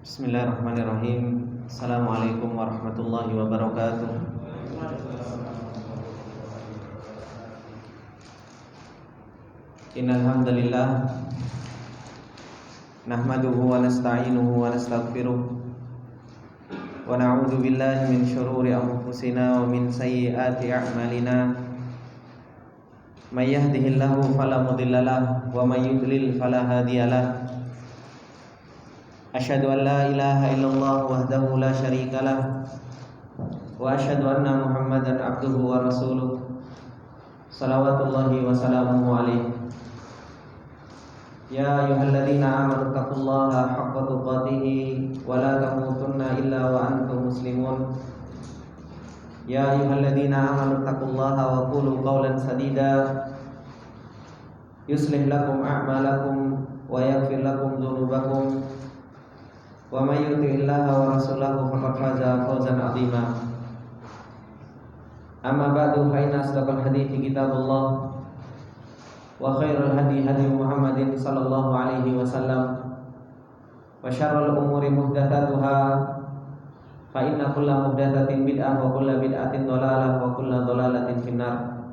Bismillahirrahmanirrahim. Assalamualaikum warahmatullahi wabarakatuh. Innal hamdalillah nahmaduhu wa nasta'inuhu wa nastaghfiruh wa na'udzu billahi min shururi anfusina wa min sayyiati a'malina. May yahdihillahu fala mudilla lahu wa may yudlil fala hadiya lahu. Asyhadu an la ilaha illallah wahdahu la syarika lah wa asyhadu anna Muhammadan abduhu wa rasuluh salawatullahi wa salamuhu alaihi. Ya ayyuhalladzina amanu taqullaha haqqa tuqatih wa la tamutunna illa wa antum muslimun. Ya ayyuhalladzina amanu taqullaha wa qulu qawlan sadida yuslih lakum a'malakum wa yaghfir lakum dhunubakum wa may yuti'illaha wa rasulahu faqad faza fawzan 'azima. Amma ba'du, fa inna asdaqal hadithi kitabullah wa khairal hadi hadi Muhammadin sallallahu alaihi wasallam wa syarrul umuri muhdatsatuha fa inna kulla muhdatsatin bid'ah wa kulla bid'atin dhalalah wa kulla dhalalatin finnar.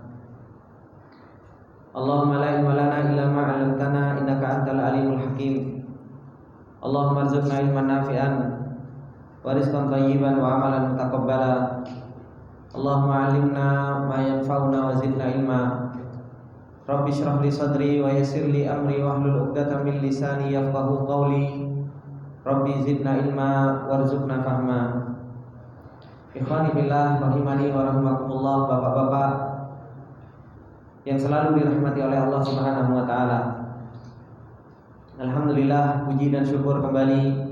Allahumma la ilma lana illa ma 'allamtana innaka antal alimul hakim. Allahumma arzuqna ilman nafi'an wa rizqan thayyiban wa amalan mutaqabbala. Allahumma 'allimna ma yanfa'una wa zidna ilma. Rabbi shrah li sadri wa yassir li amri wahlul 'uqdatam min lisani yafqahu qawli. Rabbi zidna ilma warzuqna fahma. Ikhwani billah rahimani wa rahimakumullah, bapak-bapak yang selalu dirahmati oleh Allah Subhanahu wa taala. Alhamdulillah, puji dan syukur kembali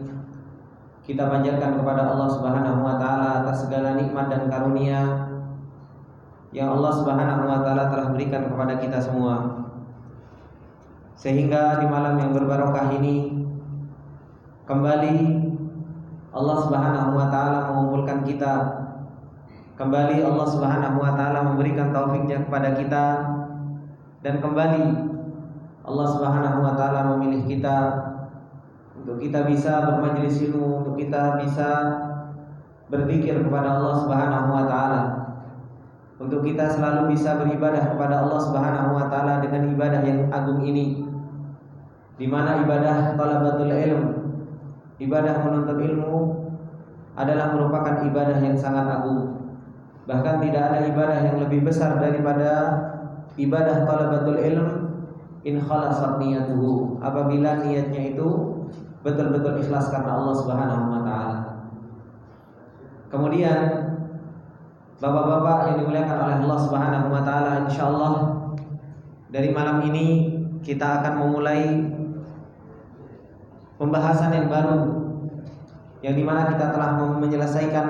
kita panjatkan kepada Allah Subhanahu wa taala atas segala nikmat dan karunia yang Allah Subhanahu wa taala telah berikan kepada kita semua. Sehingga di malam yang berbarokah ini kembali Allah Subhanahu wa taala mengumpulkan kita. Kembali Allah Subhanahu wa taala memberikan taufiknya kepada kita, dan kembali Allah Subhanahu wa taala memilih kita untuk kita bisa bermajelis ilmu, untuk kita bisa berzikir kepada Allah Subhanahu wa taala, untuk kita selalu bisa beribadah kepada Allah Subhanahu wa taala dengan ibadah yang agung ini, di mana ibadah talabatul ilm, ibadah menuntut ilmu adalah merupakan ibadah yang sangat agung. Bahkan tidak ada ibadah yang lebih besar daripada ibadah talabatul ilm in khalasat niyatuhu, apabila niatnya itu betul-betul ikhlas karena Allah Subhanahu wa taala. Kemudian bapak-bapak yang dimuliakan oleh Allah Subhanahu wa taala, insyaallah dari malam ini kita akan memulai pembahasan yang baru, yang dimana kita telah menyelesaikan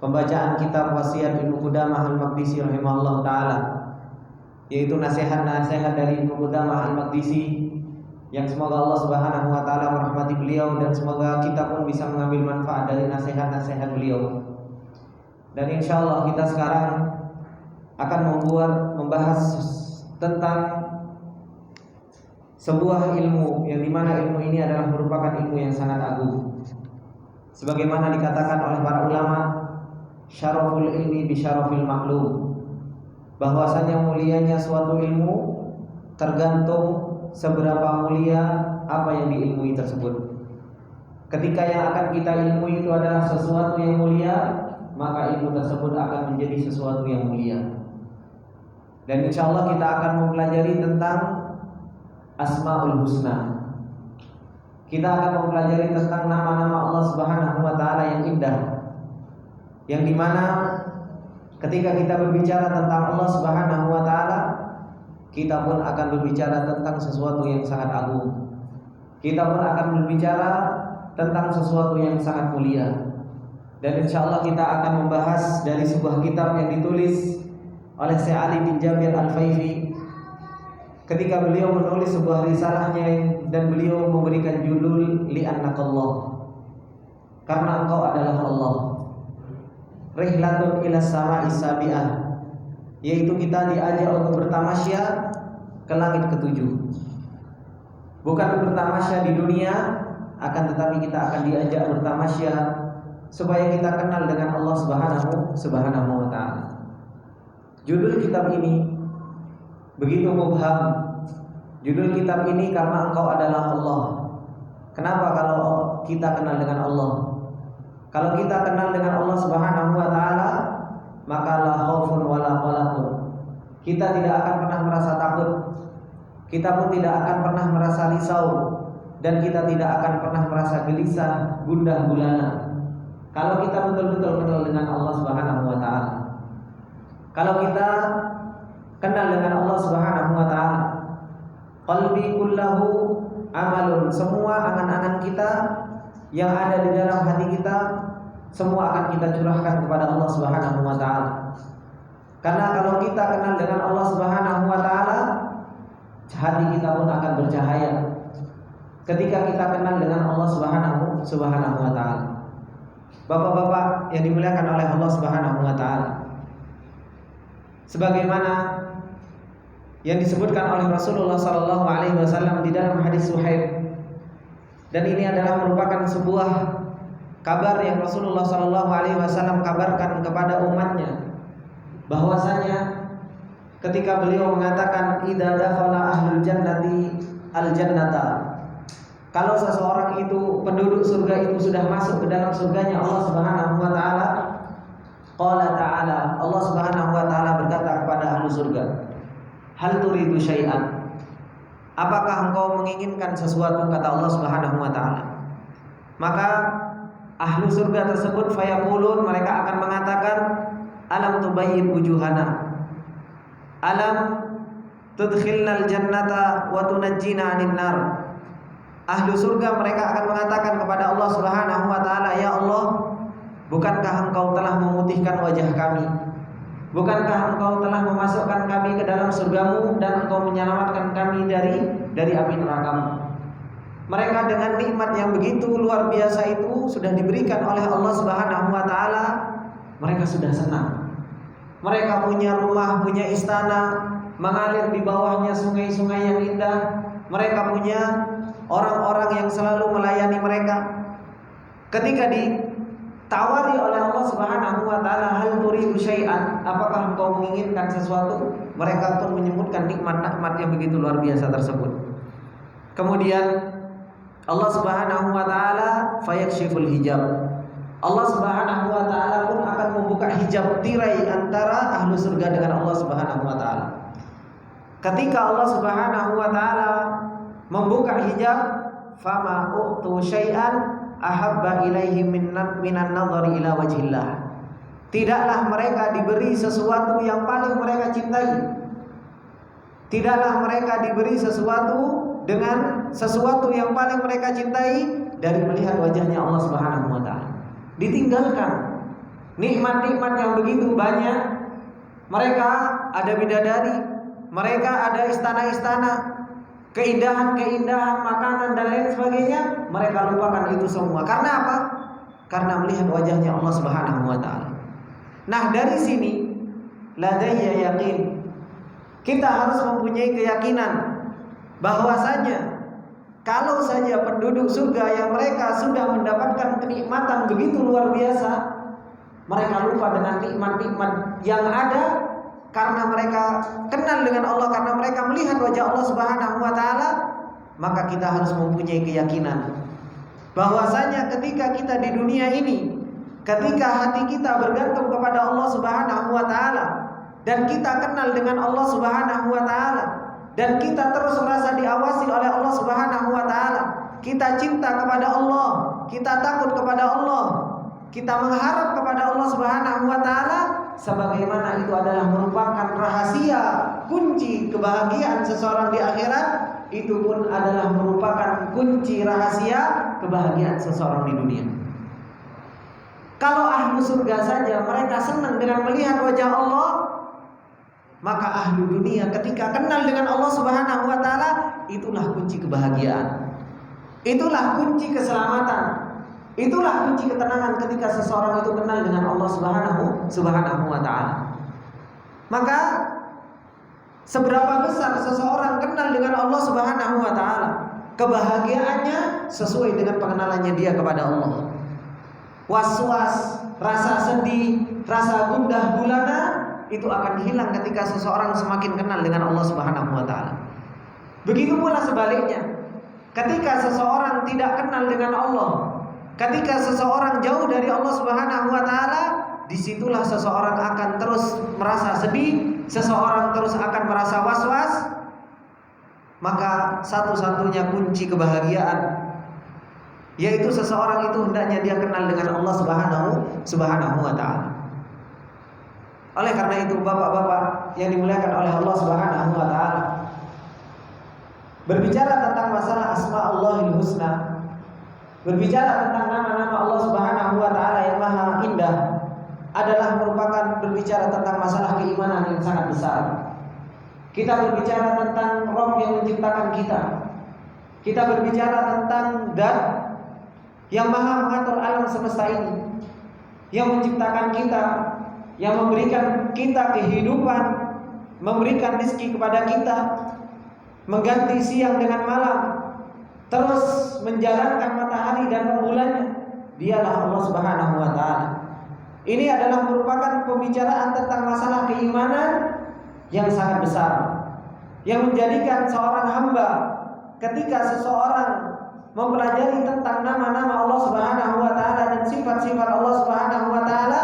pembacaan kitab Wasiat Ibnu Qudamah Al-Maqdisi rahimahullah taala, yaitu nasihat-nasihat dari Ibnu Qudamah Al-Maqdisi, yang semoga Allah Subhanahu wa taala merahmati beliau dan semoga kita pun bisa mengambil manfaat dari nasihat-nasihat beliau. Dan insyaallah kita sekarang akan membahas tentang sebuah ilmu yang dimana ilmu ini adalah merupakan ilmu yang sangat agung. Sebagaimana dikatakan oleh para ulama, syaraful ilmi bi syarafil ma'lum, bahwasanya mulianya suatu ilmu tergantung seberapa mulia apa yang diilmui tersebut. Ketika yang akan kita ilmui itu adalah sesuatu yang mulia, maka ilmu tersebut akan menjadi sesuatu yang mulia. Dan insyaallah kita akan mempelajari tentang Asmaul Husna. Kita akan mempelajari tentang nama-nama Allah Subhanahu wa taala yang indah, yang dimana ketika kita berbicara tentang Allah Subhanahu wa taala, kita pun akan berbicara tentang sesuatu yang sangat agung. Kita pun akan berbicara tentang sesuatu yang sangat mulia. Dan insyaallah kita akan membahas dari sebuah kitab yang ditulis oleh Syekh Ali bin Jabir Al-Faifi ketika beliau menulis sebuah risalahnya, dan beliau memberikan judul Li'annakallah, karena engkau adalah Allah. Rihlatun ila sama'is sabi'ah, yaitu kita diajak untuk bertamasya ke langit ketujuh. Bukan bertamasya di dunia, akan tetapi kita akan diajak bertamasya supaya kita kenal dengan Allah Subhanahu wa taala. Judul kitab ini begitu mubham. Judul kitab ini karena engkau adalah Allah. Kenapa kalau kita kenal dengan Allah? Kalau kita kenal dengan Allah Subhanahu wa taala, maka la khaufun wala qalaqun. Kita tidak akan pernah merasa takut. Kita pun tidak akan pernah merasa risau dan kita tidak akan pernah merasa gelisah, gundah gulana. Kalau kita betul-betul kenal dengan Allah Subhanahu wa taala. Kalau kita kenal dengan Allah Subhanahu wa taala, qalbi kullahu amalun, semua angan-angan kita yang ada di dalam hati kita semua akan kita curahkan kepada Allah Subhanahu wa taala. Karena kalau kita kenal dengan Allah Subhanahu wa taala, hati kita pun akan bercahaya. Ketika kita kenal dengan Allah Subhanahu wa taala. Bapak-bapak yang dimuliakan oleh Allah Subhanahu wa taala. Sebagaimana yang disebutkan oleh Rasulullah sallallahu alaihi wasallam di dalam hadis Suhaib, dan ini adalah merupakan sebuah kabar yang Rasulullah sallallahu alaihi wasallam kabarkan kepada umatnya, bahwasanya ketika beliau mengatakan idza dakhala ahlul jannati al jannata, kalau seseorang itu penduduk surga itu sudah masuk ke dalam surganya Allah Subhanahu wa taala, qala ta'ala, Allah Subhanahu wa taala berkata kepada ahli surga, hal turidu syai'an, apakah engkau menginginkan sesuatu, kata Allah Subhanahu wa taala. Maka ahli surga tersebut fayaqulun, mereka akan mengatakan, alam tubayyin wujuhana, alam tudkhilnal jannata wa tunajjina 'anil nar. Ahli surga mereka akan mengatakan kepada Allah Subhanahu wa taala, ya Allah, bukankah engkau telah memutihkan wajah kami? Bukankah engkau telah memasukkan kami ke dalam surgamu dan engkau menyelamatkan kami dari api neraka-Mu? Mereka dengan nikmat yang begitu luar biasa itu sudah diberikan oleh Allah Subhanahu wa taala, mereka sudah senang. Mereka punya rumah, punya istana, mengalir di bawahnya sungai-sungai yang indah. Mereka punya orang-orang yang selalu melayani mereka. Ketika ditawari oleh Allah Subhanahu wa taala, hal turidu syai'an, apakah engkau menginginkan sesuatu? Mereka pun menyebutkan nikmat-nikmat yang begitu luar biasa tersebut. Kemudian Allah Subhanahu wa taala fayakshiful hijab. Allah Subhanahu wa taala pun akan membuka hijab tirai antara ahlu surga dengan Allah Subhanahu wa taala. Ketika Allah Subhanahu wa taala membuka hijab, fama u'tu syai'an ahabba ilaihim minan nadhari ila wajhillah. Tidaklah mereka diberi sesuatu yang paling mereka cintai. Tidaklah mereka diberi sesuatu dengan sesuatu yang paling mereka cintai dari melihat wajahnya Allah Subhanahu wa taala. Ditinggalkan nikmat-nikmat yang begitu banyak. Mereka ada bidadari, mereka ada istana-istana, keindahan-keindahan, makanan dan lain sebagainya, mereka lupakan itu semua. Karena apa? Karena melihat wajahnya Allah Subhanahu wa taala. Nah, dari sini ladayya yaqin, kita harus mempunyai keyakinan bahwasanya kalau saja penduduk surga yang mereka sudah mendapatkan kenikmatan begitu luar biasa, mereka lupa dengan nikmat-nikmat yang ada karena mereka kenal dengan Allah, karena mereka melihat wajah Allah Subhanahu wa taala, maka kita harus mempunyai keyakinan bahwasanya ketika kita di dunia ini, ketika hati kita bergantung kepada Allah Subhanahu wa taala dan kita kenal dengan Allah Subhanahu wa taala dan kita terus merasa diawasi oleh Allah Subhanahu wa taala, kita cinta kepada Allah, kita takut kepada Allah, kita mengharap kepada Allah Subhanahu wa taala, sebagaimana itu adalah merupakan rahasia kunci kebahagiaan seseorang di akhirat, itu pun adalah merupakan kunci rahasia kebahagiaan seseorang di dunia. Kalau ahlu surga saja mereka senang dengan melihat wajah Allah, maka ahlu dunia ketika kenal dengan Allah Subhanahu wa taala, itulah kunci kebahagiaan. Itulah kunci keselamatan. Itulah kunci ketenangan ketika seseorang itu kenal dengan Allah Subhanahu wa taala. Maka seberapa besar seseorang kenal dengan Allah Subhanahu wa taala? kebahagiaannya sesuai dengan pengenalannya dia kepada Allah. Was-was, rasa sedih, rasa gundah gulana itu akan hilang ketika seseorang semakin kenal dengan Allah Subhanahu wa taala. Begitu pula sebaliknya. Ketika seseorang tidak kenal dengan Allah, ketika seseorang jauh dari Allah Subhanahu wa taala, disitulah seseorang akan terus merasa sedih, seseorang terus akan merasa was-was. Maka satu-satunya kunci kebahagiaan yaitu seseorang itu hendaknya dia kenal dengan Allah Subhanahu wa taala. Oleh karena itu bapak-bapak yang dimuliakan oleh Allah Subhanahu wa taala, berbicara tentang masalah Asma'ullahil Husna, berbicara tentang nama-nama Allah Subhanahu wa taala yang maha indah adalah merupakan berbicara tentang masalah keimanan yang sangat besar. Kita berbicara tentang Rabb yang menciptakan kita. Kita berbicara tentang Dat yang maha mengatur alam semesta ini, yang menciptakan kita, yang memberikan kita kehidupan, memberikan rezeki kepada kita, mengganti siang dengan malam, terus menjalankan matahari dan rembulannya. Dialah Allah Subhanahu wa taala. Ini adalah merupakan pembicaraan tentang masalah keimanan yang sangat besar, yang menjadikan seorang hamba ketika seseorang mempelajari tentang nama-nama Allah Subhanahu wa taala dan sifat-sifat Allah Subhanahu wa taala,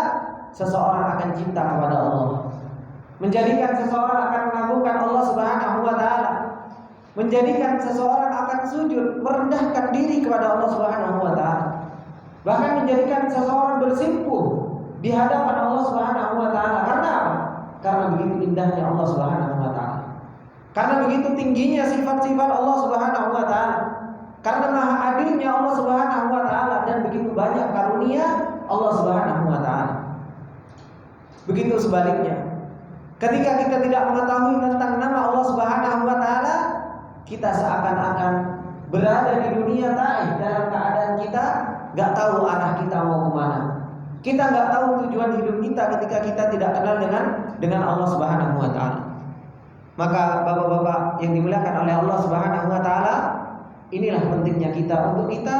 seseorang akan cinta kepada Allah. Menjadikan seseorang akan mengagungkan Allah Subhanahu wa taala. Menjadikan seseorang akan sujud, merendahkan diri kepada Allah Subhanahu wa taala. Bahkan menjadikan seseorang bersimpuh di hadapan Allah Subhanahu wa taala. Karena apa? Karena begitu indahnya Allah Subhanahu wa taala. Karena begitu tingginya sifat-sifat Allah Subhanahu wa taala. Karena maha adilnya Allah Subhanahu wa taala dan begitu banyak karunia Allah Subhanahu wa taala. Begitu sebaliknya. Ketika kita tidak mengetahui tentang nama Allah Subhanahu wa taala, kita seakan-akan berada di dunia taih dalam keadaan kita gak tahu arah kita mau kemana. Kita gak tahu tujuan hidup kita ketika kita tidak kenal dengan Allah Subhanahu wa taala. Maka bapak-bapak yang dimuliakan oleh Allah Subhanahu wa taala, inilah pentingnya kita untuk kita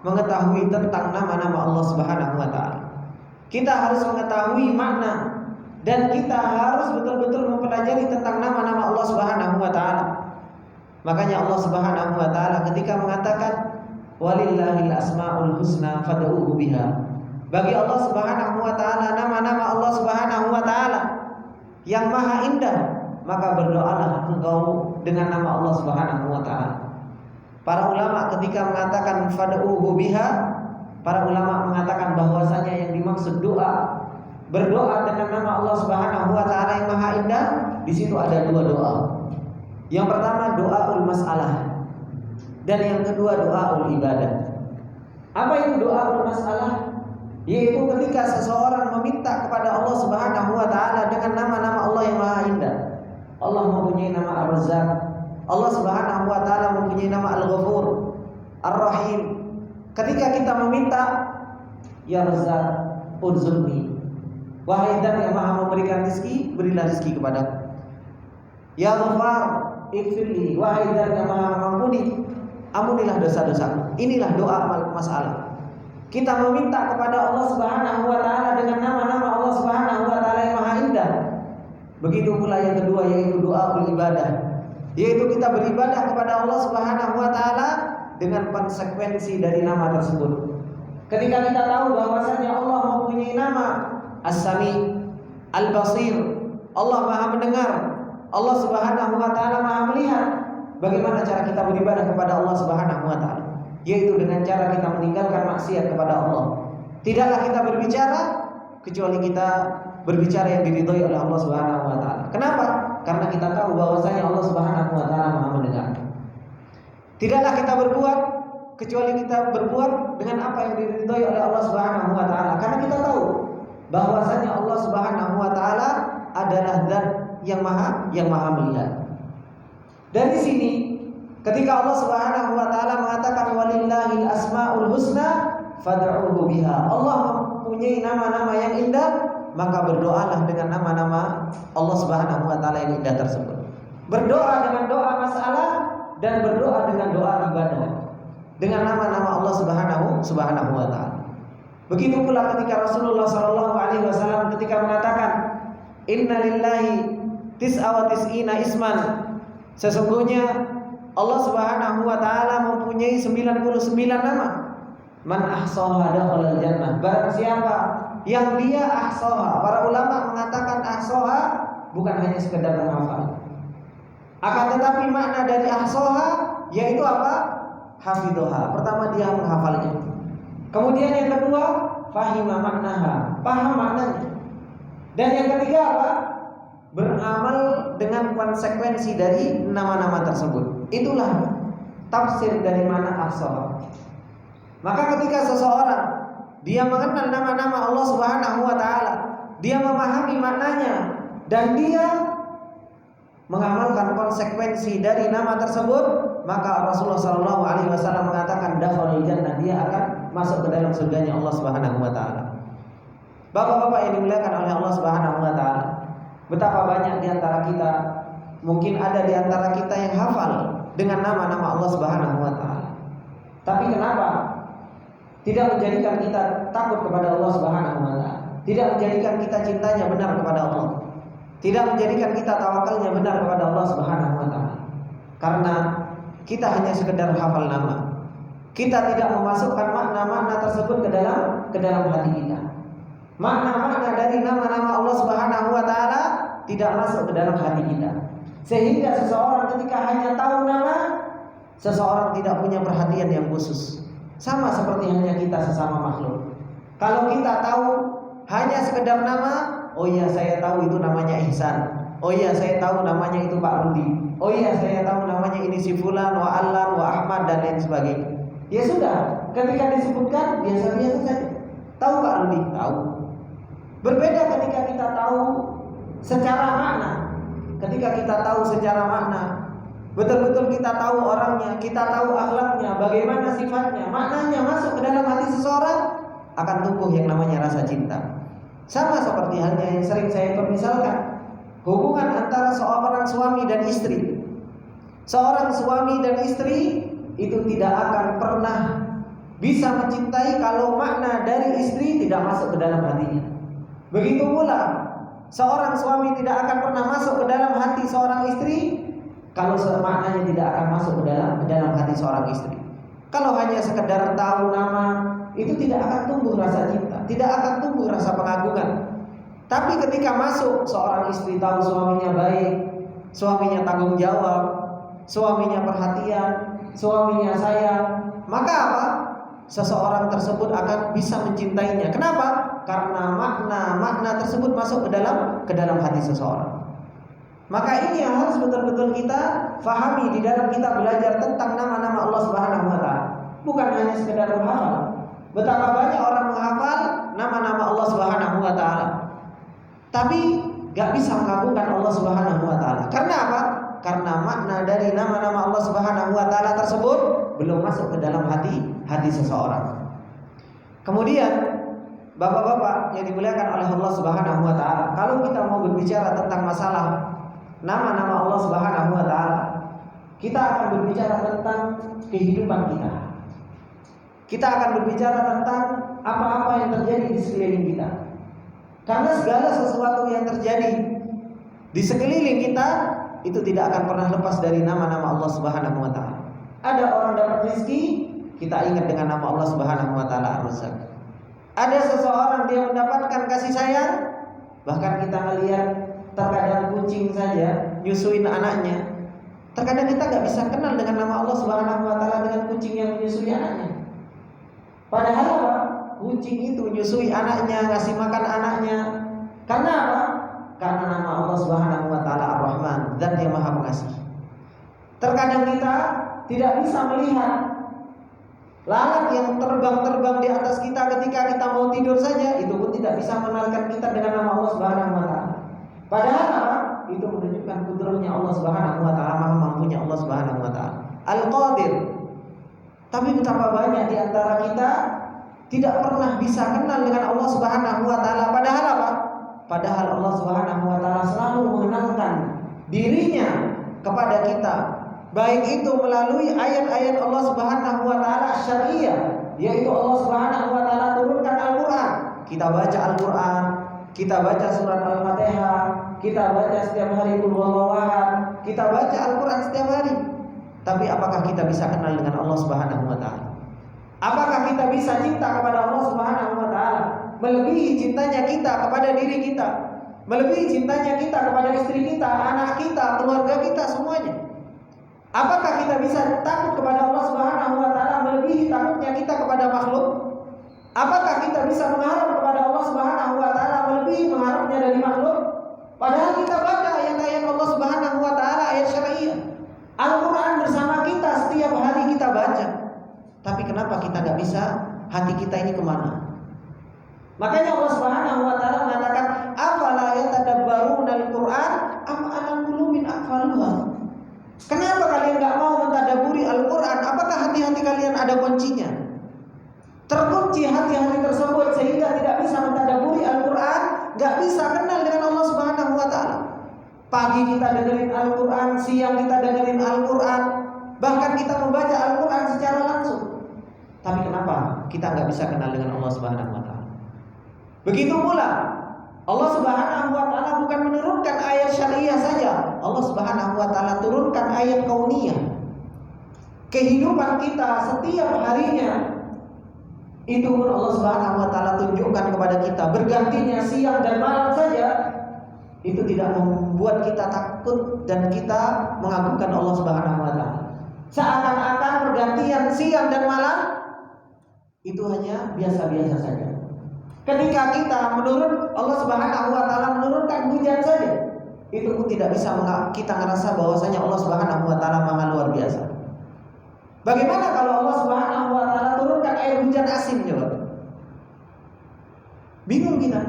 mengetahui tentang nama-nama Allah Subhanahu wa taala. Kita harus mengetahui makna dan kita harus betul-betul mempelajari tentang nama-nama Allah Subhanahu wa taala. Makanya Allah Subhanahu wa taala ketika mengatakan walillahil asmaul husna fad'uhu biha. Bagi Allah Subhanahu wa taala nama-nama Allah Subhanahu wa taala yang maha indah, maka berdoalah engkau dengan nama Allah Subhanahu wa taala. Para ulama ketika mengatakan fad'uhu biha, para ulama mengatakan bahwasanya yang dimaksud doa, berdoa dengan nama Allah Subhanahu wa taala yang maha indah, di situ ada dua doa. Yang pertama doaul masalah dan yang kedua doaul ibadah. Apa itu doaul masalah? Yaitu ketika seseorang meminta kepada Allah Subhanahu wa taala dengan nama-nama Allah yang maha indah. Allah mempunyai nama Ar-Razzaq. Allah Subhanahu wa taala mempunyai nama Al-Ghafur, Ar-Rahim. Ketika kita meminta, ya Razzaq, urzuqni. Wahai Zat yang maha memberikan rezeki, berilah rezeki kepadaku. Ya Ghaffar, ighfirli. Wahai Zat yang maha mengampuni, ampunilah dosa-dosaku. Inilah doa masalah. Kita meminta kepada Allah Subhanahu wa taala dengan nama-nama Allah Subhanahu wa taala yang maha indah. Begitu pula yang kedua yaitu doa beribadah. Yaitu kita beribadah kepada Allah Subhanahu wa taala dengan konsekuensi dari nama tersebut. Ketika kita tahu bahwasanya Allah mempunyai nama As-Sami, Al-Basir, Allah maha mendengar, Allah Subhanahu wa taala maha melihat, bagaimana cara kita beribadah kepada Allah Subhanahu wa taala? Yaitu dengan cara kita meninggalkan maksiat kepada Allah. Tidaklah kita berbicara kecuali kita berbicara yang diridhoi oleh Allah Subhanahu wa taala. Kenapa? Karena kita tahu bahwasanya Allah Subhanahu wa taala maha mendengar. Tidaklah kita berbuat kecuali kita berbuat dengan apa yang diridhoi oleh Allah Subhanahu wa taala. Karena kita tahu bahwasanya Allah Subhanahu wa taala adalah Zat yang maha melihat. Dari sini ketika Allah Subhanahu wa taala mengatakan walillahil asmaul husna fad'uhu biha. Allah mempunyai nama-nama yang indah, maka berdoalah dengan nama-nama Allah Subhanahu wa taala yang indah tersebut. Berdoa dengan doa masalah dan berdoa dengan doa ibadah dengan nama-nama Allah Subhanahu wa taala. Begitu pula ketika Rasulullah sallallahu alaihi wasallam ketika mengatakan innalillahi tis'a wa tis'ina isman, sesungguhnya Allah Subhanahu wa taala mempunyai 99 nama. Man ahsaha dakhala jannah. Barang siapa yang dia ahsaha, para ulama mengatakan ahsaha bukan hanya sekedar menghafal. Akan tetapi makna dari ahsaha yaitu apa? Hafidhoha. Pertama dia menghafalnya. Kemudian yang kedua, fahima maknaha, paham maknanya. Dan yang ketiga apa? Beramal dengan konsekuensi dari nama-nama tersebut. Itulah tafsir dari mana ahsaha. Maka ketika seseorang dia mengenal nama-nama Allah Subhanahu wa taala, dia memahami maknanya dan dia mengamalkan konsekuensi dari nama tersebut, maka Rasulullah sallallahu alaihi wasallam mengatakan dakhalul jannah, dia akan masuk ke dalam surganya Allah Subhanahu wa taala. Bapak-bapak yang dimuliakan oleh Allah Subhanahu wa taala, betapa banyak di antara kita, mungkin ada di antara kita yang hafal dengan nama-nama Allah Subhanahu wa taala. Tapi kenapa tidak menjadikan kita takut kepada Allah Subhanahu wa taala? Tidak menjadikan kita cintanya benar kepada Allah. Tidak menjadikan kita tawakalnya benar kepada Allah Subhanahu wa taala. Karena kita hanya sekedar hafal nama. Kita tidak memasukkan makna-makna tersebut ke dalam hati kita. Makna-makna dari nama-nama Allah Subhanahu wa taala tidak masuk ke dalam hati kita. Sehingga seseorang ketika hanya tahu nama, seseorang tidak punya perhatian yang khusus. Sama seperti hanya kita sesama makhluk. Kalau kita tahu hanya sekedar nama, oh iya saya tahu itu namanya Ihsan. Oh iya saya tahu namanya itu Pak Rudi. Oh iya saya tahu namanya ini si Fulan, wa Allan, wa Ahmad dan lain sebagainya. Ya sudah, ketika disebutkan biasa-biasa saja. Tahu Pak Rudi? Tahu. Berbeda ketika kita tahu secara makna. Ketika kita tahu secara makna, betul-betul kita tahu orangnya, kita tahu akhlaknya, bagaimana sifatnya, maknanya masuk ke dalam hati seseorang, akan tumbuh yang namanya rasa cinta. Sama seperti halnya yang sering saya permisalkan, hubungan antara seorang suami dan istri. Seorang suami dan istri itu tidak akan pernah bisa mencintai kalau makna dari istri tidak masuk ke dalam hatinya. Begitu pula seorang suami tidak akan pernah masuk ke dalam hati seorang istri kalau maknanya tidak akan masuk ke dalam hati seorang istri. Kalau hanya sekedar tahu nama, itu tidak akan tumbuh rasa cinta, tidak akan tumbuh rasa pengagungan. Tapi ketika masuk, seorang istri tahu suaminya baik, suaminya tanggung jawab, suaminya perhatian, suaminya sayang, maka apa? Seseorang tersebut akan bisa mencintainya. Kenapa? Karena makna tersebut masuk ke dalam hati seseorang. Maka ini yang harus betul-betul kita fahami di dalam kita belajar tentang nama-nama Allah Subhanahu wa taala. Bukan hanya sekedar menghafal. Betapa banyak orang menghafal nama-nama Allah Subhanahu wa taala, tapi gak bisa mengagungkan Allah Subhanahu wa taala. Karena apa? Karena makna dari nama-nama Allah Subhanahu wa taala tersebut belum masuk ke dalam hati seseorang. Kemudian bapak-bapak yang dimuliakan oleh Allah Subhanahu wa taala, kalau kita mau berbicara tentang masalah nama-nama Allah Subhanahu wa taala, kita akan berbicara tentang kehidupan kita. Kita akan berbicara tentang apa-apa yang terjadi di sekeliling kita. Karena segala sesuatu yang terjadi di sekeliling kita itu tidak akan pernah lepas dari nama-nama Allah Subhanahu wa taala. Ada orang dapat rezeki, kita ingat dengan nama Allah Subhanahu wa taala Ar-Razzaq. Ada seseorang dia mendapatkan kasih sayang, bahkan kita melihat terkadang kucing saja nyusuin anaknya. Terkadang kita nggak bisa kenal dengan nama Allah Subhanahu wa taala dengan kucing yang menyusui anaknya. Padahal apa? Kucing itu menyusui anaknya, ngasih makan anaknya. Karena apa? Karena nama Allah Subhanahu wa taala Ar-Rahman, Zat yang Maha Pengasih. Terkadang kita tidak bisa melihat lalat yang terbang-terbang di atas kita ketika kita mau tidur saja, itu pun tidak bisa mengenalkan kita dengan nama Allah Subhanahu wa taala. Padahal apa? Itu menunjukkan kudrahnya Allah Subhanahu wa taala, maha mampunya Allah Subhanahu wa taala. Al-Qadir. Tapi betapa banyak di antara kita tidak pernah bisa kenal dengan Allah Subhanahu wa taala. Padahal apa? Padahal Allah Subhanahu wa taala selalu mengenalkan dirinya kepada kita baik itu melalui ayat-ayat Allah Subhanahu wa taala syariah, yaitu Allah Subhanahu wa taala turunkan Al-Qur'an. Kita baca Al-Qur'an, kita baca surat Al-Fatihah, kita baca setiap hari Qul huwallahu ahad, kita baca Al-Qur'an setiap hari. Tapi apakah kita bisa kenal dengan Allah Subhanahu wa taala? Apakah kita bisa cinta kepada Allah Subhanahu wa taala melebihi cintanya kita kepada diri kita, melebihi cintanya kita kepada istri kita, anak kita, keluarga kita, semuanya? Apakah kita bisa takut kepada Allah Subhanahu wa taala melebihi takutnya kita kepada makhluk? Apakah kita bisa mengharap kepada Allah Subhanahu wa taala melebihi mengharapnya dari makhluk? Padahal kita baca ayat-ayat Allah Subhanahu wa taala, ayat syariah. Al-Qur'an bersama kita setiap hari kita baca. Tapi kenapa kita nggak bisa, hati kita ini kemana? Makanya Allah Subhanahu wa taala mengatakan, "Afala yatadabbaruna al-Qur'an am 'ala qulubin aqfaluha?" Kenapa kalian nggak mau mentadaburi Al-Qur'an? Apakah hati-hati kalian ada kuncinya? Terkunci hati-hati tersebut sehingga tidak bisa mentadaburi Al-Qur'an, nggak bisa kenal dengan Allah Subhanahu wa taala. Pagi kita dengerin Al-Qur'an, siang kita dengerin Al-Qur'an, bahkan kita membaca Al-Qur'an secara langsung. Tapi kenapa kita nggak bisa kenal dengan Allah Subhanahu wa taala? Begitu pula Allah Subhanahu wa taala bukan menurunkan ayat syariah saja, Allah Subhanahu wa taala turunkan ayat kauniyah. Kehidupan kita setiap harinya itu pun Allah Subhanahu wa taala tunjukkan kepada kita. Bergantinya siang dan malam saja itu tidak membuat kita takut dan kita mengagungkan Allah Subhanahu wa taala. Seakan-akan pergantian siang dan malam itu hanya biasa-biasa saja. Ketika kita Allah Subhanahu wa taala menurunkan hujan saja, itu pun tidak bisa kita ngerasa bahwasanya Allah Subhanahu wa taala maha luar biasa. Bagaimana kalau Allah Subhanahu wa taala turunkan air hujan asin, coba? Bingung kita.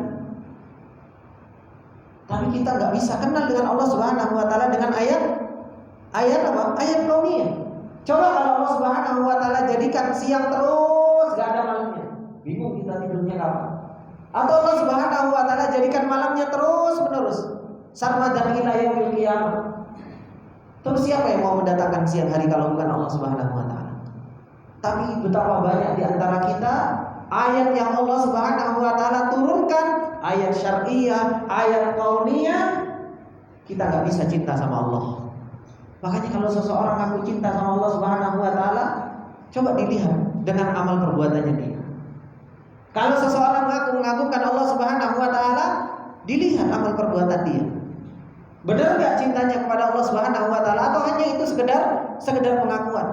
Tapi kita nggak bisa kenal dengan Allah Subhanahu wa taala dengan ayat apa? Ayat kauniyah. Coba kalau Allah Subhanahu wa taala jadikan siang terus gak ada malamnya, bingung kita tidurnya kapan? Atau Allah Subhanahu wa taala jadikan malamnya terus menerus, sarmadan ila yaumil qiyamah. Terus siapa yang mau mendatangkan siang hari kalau bukan Allah Subhanahu wa taala? Tapi betapa banyak di antara kita ayat yang Allah Subhanahu wa taala turunkan, ayat syariah, ayat kauniyah, kita nggak bisa cinta sama Allah. Makanya kalau seseorang ngaku cinta sama Allah Subhanahu wa taala, coba dilihat dengan amal perbuatannya dia. Kalau seseorang mengakukan Allah Subhanahu wa taala, dilihat amal perbuatan dia. Benar enggak cintanya kepada Allah Subhanahu wa taala atau hanya itu sekedar pengakuan?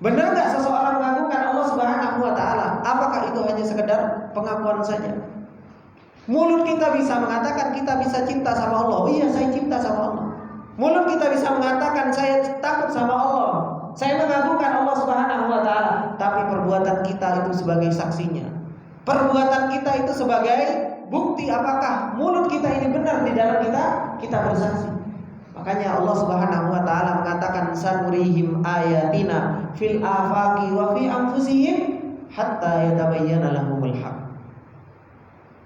Benar enggak seseorang mengakukan Allah Subhanahu wa taala? Apakah itu hanya sekedar pengakuan saja? Mulut kita bisa mengatakan kita bisa cinta sama Allah. Oh iya, saya cinta sama Allah. Mulut kita bisa mengatakan saya takut sama Allah, saya mengagungkan Allah Subhanahu wa taala, tapi perbuatan kita itu sebagai saksinya. Perbuatan kita itu sebagai bukti apakah mulut kita ini benar di dalam kita bersaksi. Makanya Allah Subhanahu wa taala mengatakan sanurihim ayatina fil afaqi wa fi anfusihim hatta yatabayyana lahumul haq.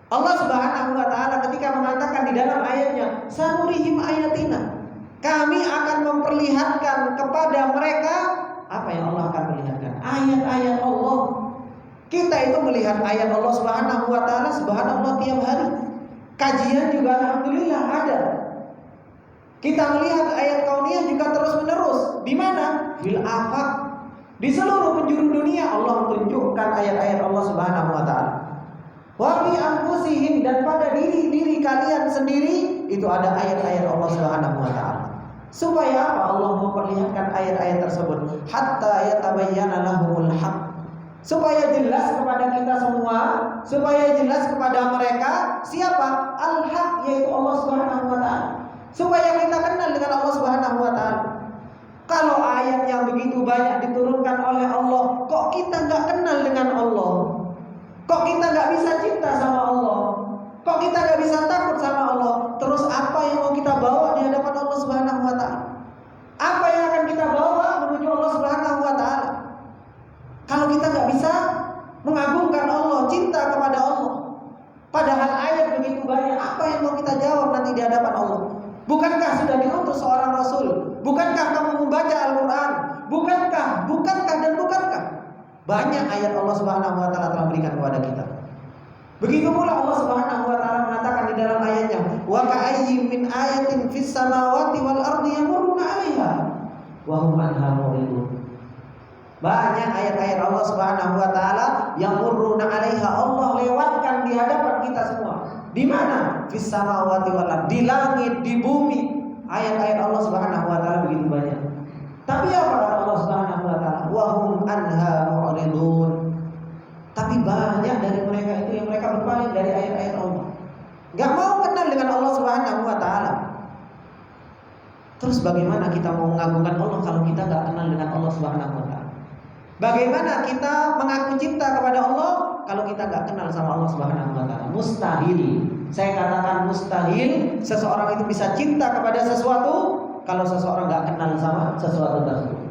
Allah Subhanahu wa taala ketika mengatakan di dalam ayatnya sanurihim ayatina, kami akan memperlihatkan kepada mereka apa yang Allah akan perlihatkan, ayat-ayat Allah. Kita itu melihat ayat Allah Subhanahu wa taala subhanallah tiap hari. Kajian juga alhamdulillah ada. Kita melihat ayat kauniyah juga terus-menerus. Di mana? Fil afaq. Di seluruh penjuru dunia Allah tunjukkan ayat-ayat Allah Subhanahu wa taala. Wa fi anfusihim, dan pada diri kalian sendiri itu ada ayat-ayat Allah Subhanahu wa taala. Supaya apa Allah memperlihatkan ayat-ayat tersebut? Hatta yatabayyana lahumul haq. Supaya jelas kepada kita semua, supaya jelas kepada mereka siapa al-haq, yaitu Allah Subhanahu wa taala. Supaya kita kenal dengan Allah Subhanahu wa taala. Kalau ayat yang begitu banyak diturunkan oleh Allah, kok kita nggak kenal dengan Allah? Kok kita nggak bisa cinta sama Allah? Kok kita nggak bisa takut sama Allah? Terus apa yang mau kita bawa di hadapan Allah Subhanahu wa taala? Apa yang akan kita bawa menuju Allah Subhanahu wa taala? Kalau kita nggak bisa mengagungkan Allah, cinta kepada Allah, padahal ayat begitu banyak, apa yang mau kita jawab nanti di hadapan Allah? Bukankah sudah diutus seorang Rasul? Bukankah kamu membaca Al-Quran? Bukankah? Banyak ayat Allah Subhanahu wa Ta'ala telah berikan kepada kita. Begitu pula Allah Subhanahu wa Ta'ala mengatakan di dalam ayatnya, wa ka'ayyim min ayatin fis samawati wal ardi yamurruna 'alaiha wa hum anha mu'ridun. Banyak ayat-ayat Allah Subhanahu wa Ta'ala yang murruna 'alaiha, Allah lewatkan di hadapan kita semua. Di mana? Fis samawati wal ardi, di langit, di bumi. Ayat-ayat Allah Subhanahu wa Ta'ala begitu banyak. Tapi apa kata Allah Subhanahu wa Ta'ala? Wa hum anha mu'ridun. Tapi banyak dari mereka itu yang mereka berpaling dari ayat-ayat Allah. Gak mau kenal dengan Allah Subhanahu wa Ta'ala. Terus bagaimana kita mau mengagungkan Allah kalau kita gak kenal dengan Allah Subhanahu wa Ta'ala? Bagaimana kita mengaku cinta kepada Allah kalau kita gak kenal sama Allah Subhanahu wa Ta'ala? Mustahil. Saya katakan mustahil seseorang itu bisa cinta kepada sesuatu kalau seseorang gak kenal sama sesuatu tersebut.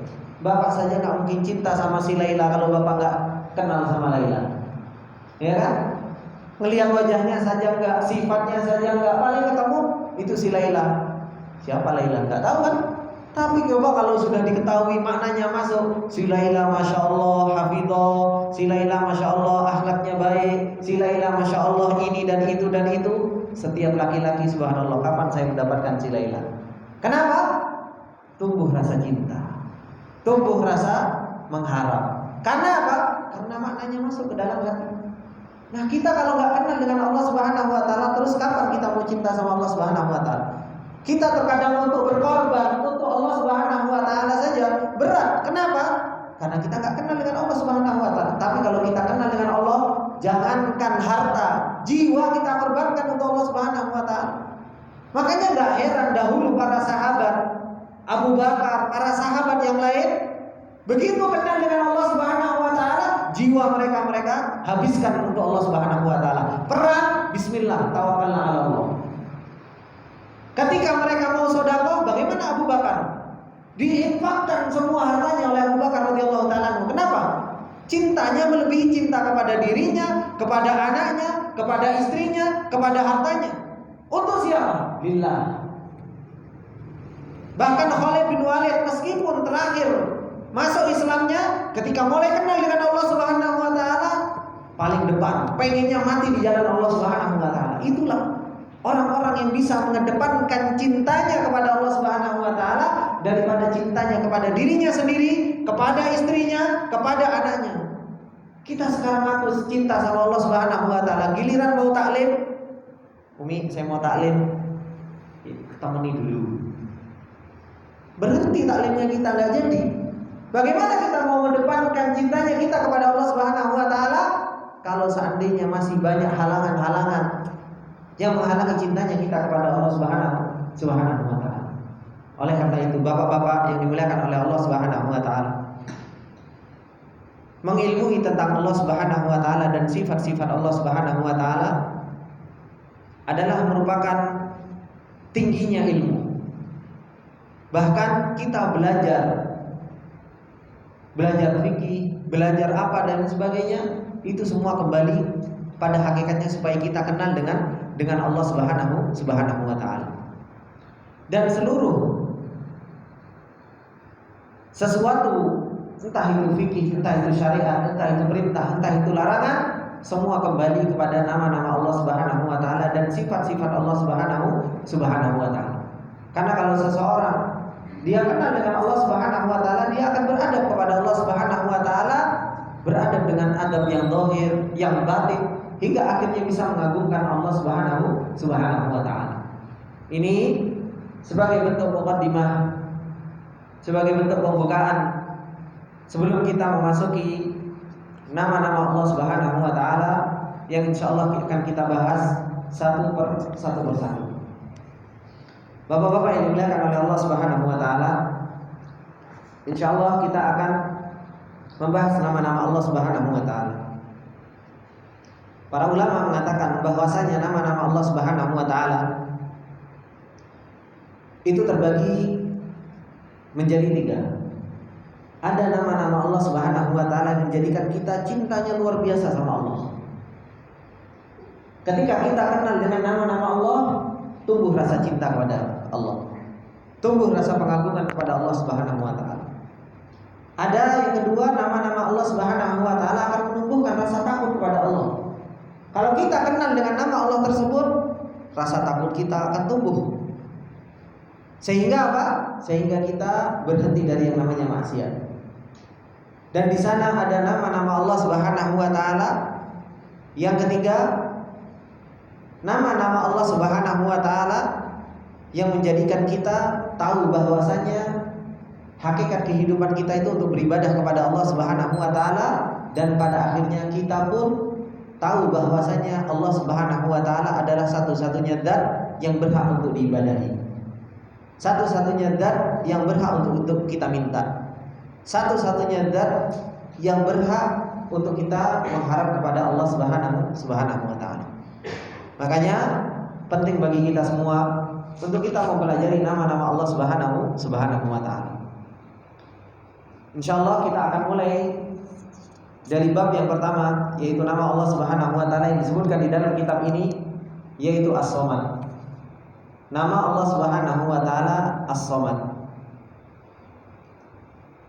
Bapak saja gak mungkin cinta sama si Laila kalau bapak gak kenal sama Laila, ya kan? Melihat wajahnya saja enggak, sifatnya saja enggak, paling ketemu itu si Laila. Siapa Laila? Enggak tahu kan? Tapi coba kalau sudah diketahui maknanya masuk, si Laila masya Allah hafidhah, si Laila masya Allah akhlaknya baik, si Laila masya Allah ini dan itu dan itu. Setiap laki-laki subhanallah, kapan saya mendapatkan si Laila? Kenapa? Tumbuh rasa cinta, tumbuh rasa mengharap. Karena apa? Karena maknanya masuk ke dalam hati. Nah, kita kalau nggak kenal dengan Allah Subhanahu wa Ta'ala, terus kapan kita mau cinta sama Allah Subhanahu wa Ta'ala? Kita terkadang untuk berkorban untuk Allah Subhanahu wa Ta'ala saja berat. Kenapa? Karena kita nggak kenal dengan Allah Subhanahu wa Ta'ala. Tapi kalau kita kenal dengan Allah, jangankan harta, jiwa kita korbankan untuk Allah Subhanahu wa Ta'ala. Makanya nggak heran dahulu para sahabat, Abu Bakar, para sahabat yang lain, begitu kenal dengan Allah Subhanahu wa Ta'ala, jiwa mereka habiskan untuk Allah Subhanahu wa Ta'ala. Perang, bismillah, tawakkalna ala Allah. Ketika mereka mau sedekah, bagaimana Abu Bakar? Diinfakkan semua hartanya oleh Abu Bakar radhiyallahu ta'ala. Kenapa? Cintanya melebihi cinta kepada dirinya, kepada anaknya, kepada istrinya, kepada hartanya. Untuk siapa? Lillah. Bahkan Khalid bin Walid meskipun terakhir masuk Islamnya, ketika mulai kenal dengan Allah Subhanahu wa Ta'ala, paling depan, pengennya mati di jalan Allah Subhanahu wa Ta'ala. Itulah orang-orang yang bisa mengedepankan cintanya kepada Allah Subhanahu wa Ta'ala daripada cintanya kepada dirinya sendiri, kepada istrinya, kepada anaknya. Kita sekarang ngaku cinta sama Allah Subhanahu wa Ta'ala, giliran mau taklim, Umi saya mau taklim, temani dulu. Berhenti taklimnya kita, nggak jadi. Bagaimana kita mau mendepankan cintanya kita kepada Allah Subhanahu wa Ta'ala kalau seandainya masih banyak halangan-halangan yang menghalangi cintanya kita kepada Allah Subhanahu wa Ta'ala. Oleh karena itu, bapak-bapak yang dimuliakan oleh Allah Subhanahu wa Ta'ala, mengilmui tentang Allah Subhanahu wa Ta'ala dan sifat-sifat Allah Subhanahu wa Ta'ala adalah merupakan tingginya ilmu. Bahkan kita belajar fikih, belajar apa dan sebagainya, itu semua kembali pada hakikatnya supaya kita kenal dengan Allah Subhanahu wa Ta'ala. Dan seluruh sesuatu, entah itu fikih, entah itu syariat, entah itu perintah, entah itu larangan, semua kembali kepada nama-nama Allah Subhanahu wa Ta'ala dan sifat-sifat Allah Subhanahu wa Ta'ala. Karena kalau seseorang dia kenal dengan Allah Subhanahu wa Ta'ala, dia akan beradab kepada Allah Subhanahu wa Ta'ala, beradab dengan adab yang zahir, yang batin, hingga akhirnya bisa mengagungkan Allah Subhanahu wa Ta'ala. Ini sebagai bentuk muqaddimah, sebagai bentuk pembukaan sebelum kita memasuki nama-nama Allah Subhanahu wa Ta'ala yang insyaallah akan kita bahas satu persatu. Bapak-bapak yang dimuliakan oleh Allah Subhanahu wa Ta'ala, insyaallah kita akan membahas nama-nama Allah Subhanahu wa Ta'ala. Para ulama mengatakan bahwasanya nama-nama Allah Subhanahu wa Ta'ala itu terbagi menjadi 3. Ada nama-nama Allah Subhanahu wa Ta'ala yang menjadikan kita cintanya luar biasa sama Allah. Ketika kita kenal dengan nama-nama Allah, tumbuh rasa cinta kepada Allah. Tumbuh rasa pengagungan kepada Allah Subhanahu wa taala. Ada yang kedua, nama-nama Allah Subhanahu wa taala akan menumbuhkan rasa takut kepada Allah. Kalau kita kenal dengan nama Allah tersebut, rasa takut kita akan tumbuh. Sehingga apa? Sehingga kita berhenti dari yang namanya maksiat. Dan di sana ada nama-nama Allah Subhanahu wa taala. Yang ketiga, nama-nama Allah Subhanahu wa taala yang menjadikan kita tahu bahwasanya hakikat kehidupan kita itu untuk beribadah kepada Allah Subhanahu wa taala, dan pada akhirnya kita pun tahu bahwasanya Allah Subhanahu wa taala adalah satu-satunya zat yang berhak untuk diibadahi. Satu-satunya zat yang berhak untuk kita minta. Satu-satunya zat yang berhak untuk kita mengharap kepada Allah Subhanahu wa taala. Makanya penting bagi kita semua untuk kita mempelajari nama-nama Allah Subhanahu wa taala. Insyaallah kita akan mulai dari bab yang pertama, yaitu nama Allah Subhanahu wa taala yang disebutkan di dalam kitab ini, yaitu As-Samad. Nama Allah Subhanahu wa taala As-Samad.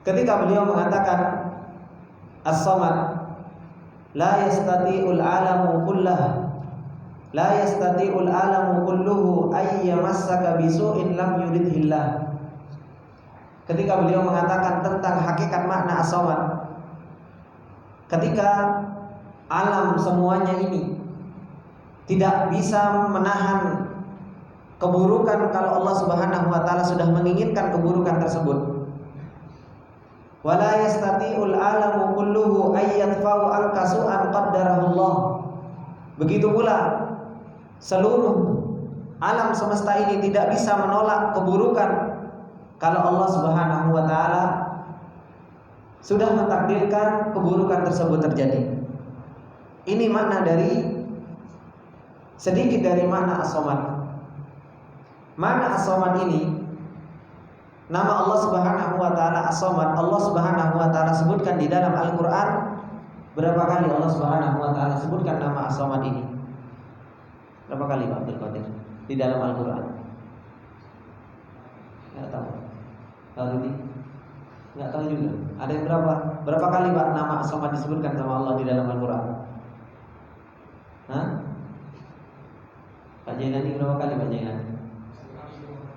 Ketika beliau mengatakan As-Samad, la yastati'ul alamu kullah, la yastati'ul alamu kulluhu ay yamassaka bisu'in lam yuridhillah. Ketika beliau mengatakan tentang hakikat makna As-Samad, ketika alam semuanya ini tidak bisa menahan keburukan kalau Allah Subhanahu wa taala sudah menginginkan keburukan tersebut. Wala yastati'ul alamu kulluhu ay yadfa'u anka su'an qaddarahullah. Begitu pula seluruh alam semesta ini tidak bisa menolak keburukan kalau Allah Subhanahu wa taala sudah mentakdirkan keburukan tersebut terjadi. Ini makna dari sedikit dari makna As-Samad. Makna As-Samad ini, nama Allah Subhanahu wa taala As-Samad, Allah Subhanahu wa taala sebutkan di dalam Al-Qur'an. Berapa kali Allah Subhanahu wa taala sebutkan nama As-Samad ini? Berapa kali Pak Abdul Qadir di dalam Al-Qur'an? Enggak tahu. Tahu ini? Enggak tahu juga. Ada yang berapa? Berapa kali Pak nama As-Samad disebutkan sama Allah di dalam Al-Qur'an? Hah? Pak Jainani berapa kali Pak Jainani?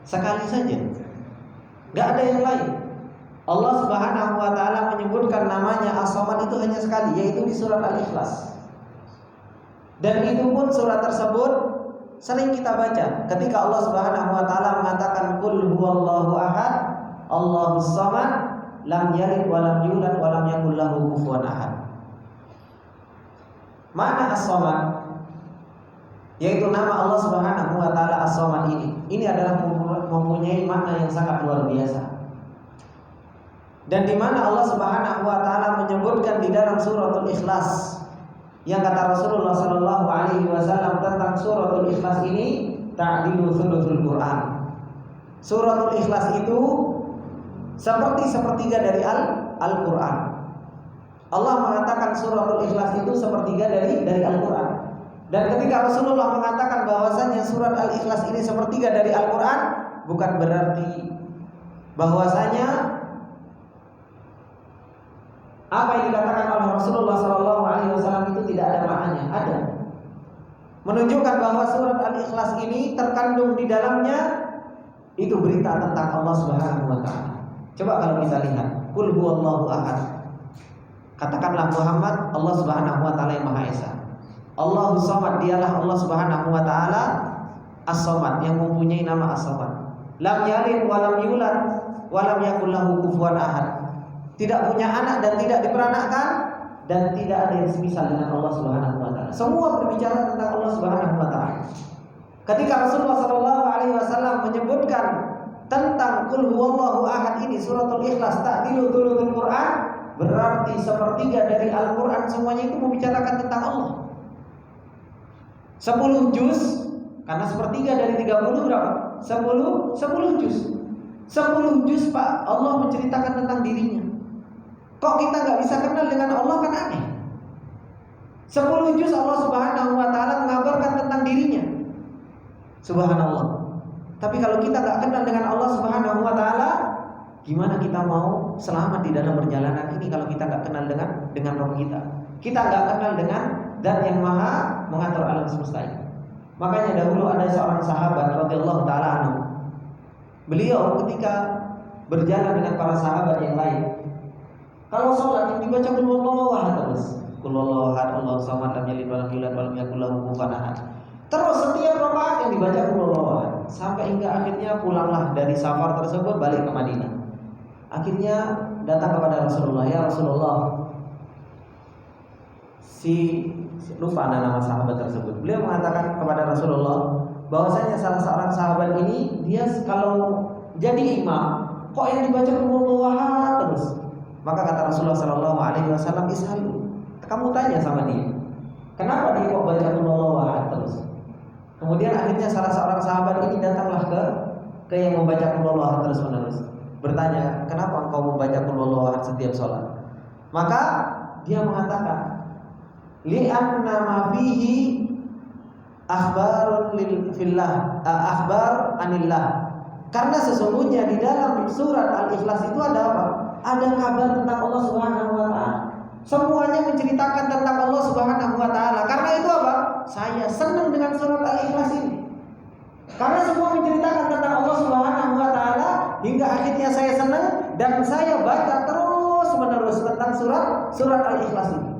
Sekali saja. Enggak ada yang lain. Allah Subhanahu wa taala menyebutkan namanya As-Samad itu hanya sekali, yaitu di surat Al-Ikhlas. Dan itu pun surat tersebut sering kita baca ketika Allah Subhanahu wa taala mengatakan qul huwallahu ahad, Allahus samad, lam yalid wa lam yulad wa lam yakul lahu kufuwan ahad. Mana As-Samad, yaitu nama Allah Subhanahu wa taala As-Samad ini adalah mempunyai makna yang sangat luar biasa. Dan di mana Allah Subhanahu wa taala menyebutkan di dalam suratul Ikhlas, yang kata Rasulullah sallallahu alaihi wasallam tentang suratul Ikhlas ini, ta'dilu thuluthul Quran. Suratul Ikhlas itu seperti sepertiga dari Al-Quran. Allah mengatakan suratul Ikhlas itu sepertiga dari Al-Quran. Dan ketika Rasulullah mengatakan bahwasanya surat Al-Ikhlas ini sepertiga dari Al-Quran, bukan berarti bahwasanya apa yang dikatakan oleh Rasulullah SAW itu tidak ada maknanya. Ada. Menunjukkan bahwa surat Al-Ikhlas ini terkandung di dalamnya itu berita tentang Allah Subhanahu wa taala. Coba kalau kita lihat, qul huwallahu ahad. Katakanlah Muhammad, Allah Subhanahu wa taala yang Maha Esa. Allahus Samad, dialah Allah Subhanahu wa taala As-Samad, yang mempunyai nama As-Samad. Lam yalid wa lam yulad wa lam yakul lahu kufuwan ahad. Tidak punya anak dan tidak diperanakkan, dan tidak ada yang semisal dengan Allah Subhanahu wa taala. Semua berbicara tentang Allah Subhanahu wa taala. Ketika Rasulullah sallallahu alaihi wasallam menyebutkan tentang qul huwallahu ahad ini, suratul Ikhlas, ta'dilu thuluthul Quran, berarti sepertiga dari Al-Qur'an semuanya itu membicarakan tentang Allah. 10 juz, karena sepertiga dari 30 berapa? 10 juz. 10 juz Pak, Allah menceritakan tentang dirinya. Kok kita nggak bisa kenal dengan Allah, kan aneh. 10 juz Allah Subhanahu wa taala mengabarkan tentang dirinya. Subhanallah. Tapi kalau kita nggak kenal dengan Allah Subhanahu wa taala, gimana kita mau selamat di dalam perjalanan ini kalau kita nggak kenal dengan Rabb kita? Kita nggak kenal dengan Zat yang Maha mengatur alam semesta ini. Makanya dahulu ada seorang sahabat radhiyallahu taala anhu. Beliau ketika berjalan dengan para sahabat yang lain, kalau sholat yang dibaca qul huwallahu ahad terus. Qul huwallahu ahad, Allahu samad, lam yalid walam yulad walam yakul lahu kufuwan ahad. Terus setiap rakaat yang dibaca qul huwallahu ahad sampai hingga akhirnya pulanglah dari safar tersebut balik ke Madinah. Akhirnya datang kepada Rasulullah, ya Rasulullah, lupa nama sahabat tersebut. Beliau mengatakan kepada Rasulullah bahwasanya salah seorang sahabat ini dia kalau jadi imam kok yang dibaca qul huwallahu ahad terus. Maka kata Rasulullah sallallahu alaihi wasallam, ishalu, kamu tanya sama dia, kenapa dia kok baca qul huwallahu ahad terus. Kemudian akhirnya salah seorang sahabat ini datanglah ke yang membaca qul huwallahu ahad terus menerus, bertanya, kenapa engkau membaca qul huwallahu ahad setiap sholat? Maka dia mengatakan, li'anna ma fihi akhbarun fillah, akhbar anillah. Karena sesungguhnya di dalam surat Al-Ikhlas itu ada apa? Ada kabar tentang Allah Subhanahu wa taala. Semuanya menceritakan tentang Allah Subhanahu wa taala. Karena itu apa? Saya senang dengan surat Al-Ikhlas ini. Karena semua menceritakan tentang Allah Subhanahu wa taala hingga akhirnya saya senang dan saya baca terus-menerus tentang surat Al-Ikhlas ini.